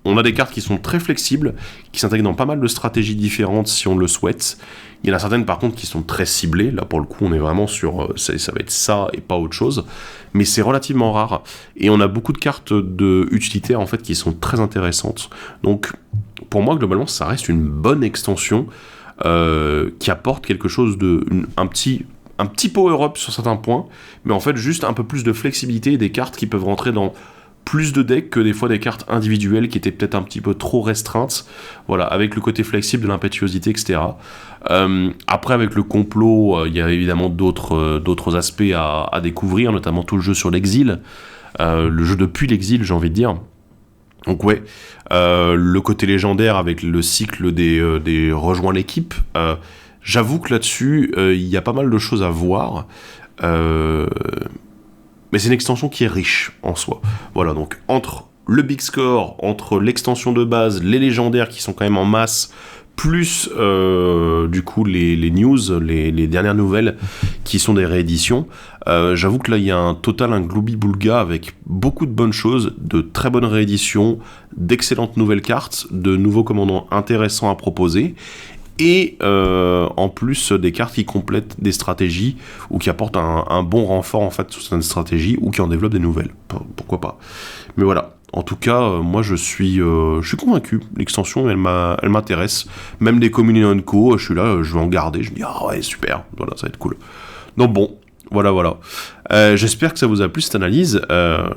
On a des cartes qui sont très flexibles, qui s'intègrent dans pas mal de stratégies différentes si on le souhaite. Il y en a certaines par contre qui sont très ciblées, là pour le coup on est vraiment sur, ça va être ça et pas autre chose, mais c'est relativement rare. Et on a beaucoup de cartes utilitaires en fait qui sont très intéressantes. Donc pour moi globalement ça reste une bonne extension qui apporte quelque chose un petit power-up sur certains points, mais en fait juste un peu plus de flexibilité et des cartes qui peuvent rentrer dans plus de decks que des fois des cartes individuelles qui étaient peut-être un petit peu trop restreintes, voilà, avec le côté flexible de l'impétuosité, etc. Après, avec le complot, il y a évidemment d'autres aspects à découvrir, notamment tout le jeu sur l'exil, le jeu depuis l'exil, j'ai envie de dire. Donc ouais, le côté légendaire avec le cycle des rejoins l'équipe, j'avoue que là-dessus, il y a pas mal de choses à voir. Mais c'est une extension qui est riche en soi. Voilà, donc entre le Big Score, entre l'extension de base, les légendaires qui sont quand même en masse, plus du coup les news, les dernières nouvelles qui sont des rééditions, j'avoue que là il y a un gloubi-boulga avec beaucoup de bonnes choses, de très bonnes rééditions, d'excellentes nouvelles cartes, de nouveaux commandants intéressants à proposer, et en plus des cartes qui complètent des stratégies ou qui apportent un bon renfort en fait sur certaines stratégies ou qui en développent des nouvelles, pourquoi pas. Mais voilà, en tout cas moi je suis convaincu, l'extension elle m'intéresse, même des Communion & Co, je suis là, je vais en garder, je me dis ah ouais super, voilà ça va être cool. Donc bon, voilà. J'espère que ça vous a plu cette analyse,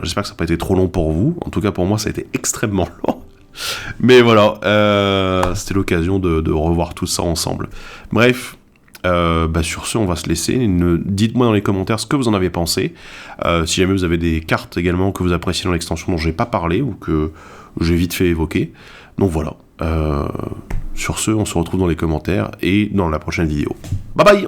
j'espère que ça n'a pas été trop long pour vous, en tout cas pour moi ça a été extrêmement long. Mais voilà, c'était l'occasion de revoir tout ça ensemble. Bref, sur ce, on va se laisser. Dites-moi dans les commentaires ce que vous en avez pensé. Si jamais vous avez des cartes également que vous appréciez dans l'extension dont j'ai pas parlé ou que j'ai vite fait évoquer. Donc voilà. Sur ce, on se retrouve dans les commentaires et dans la prochaine vidéo. Bye bye!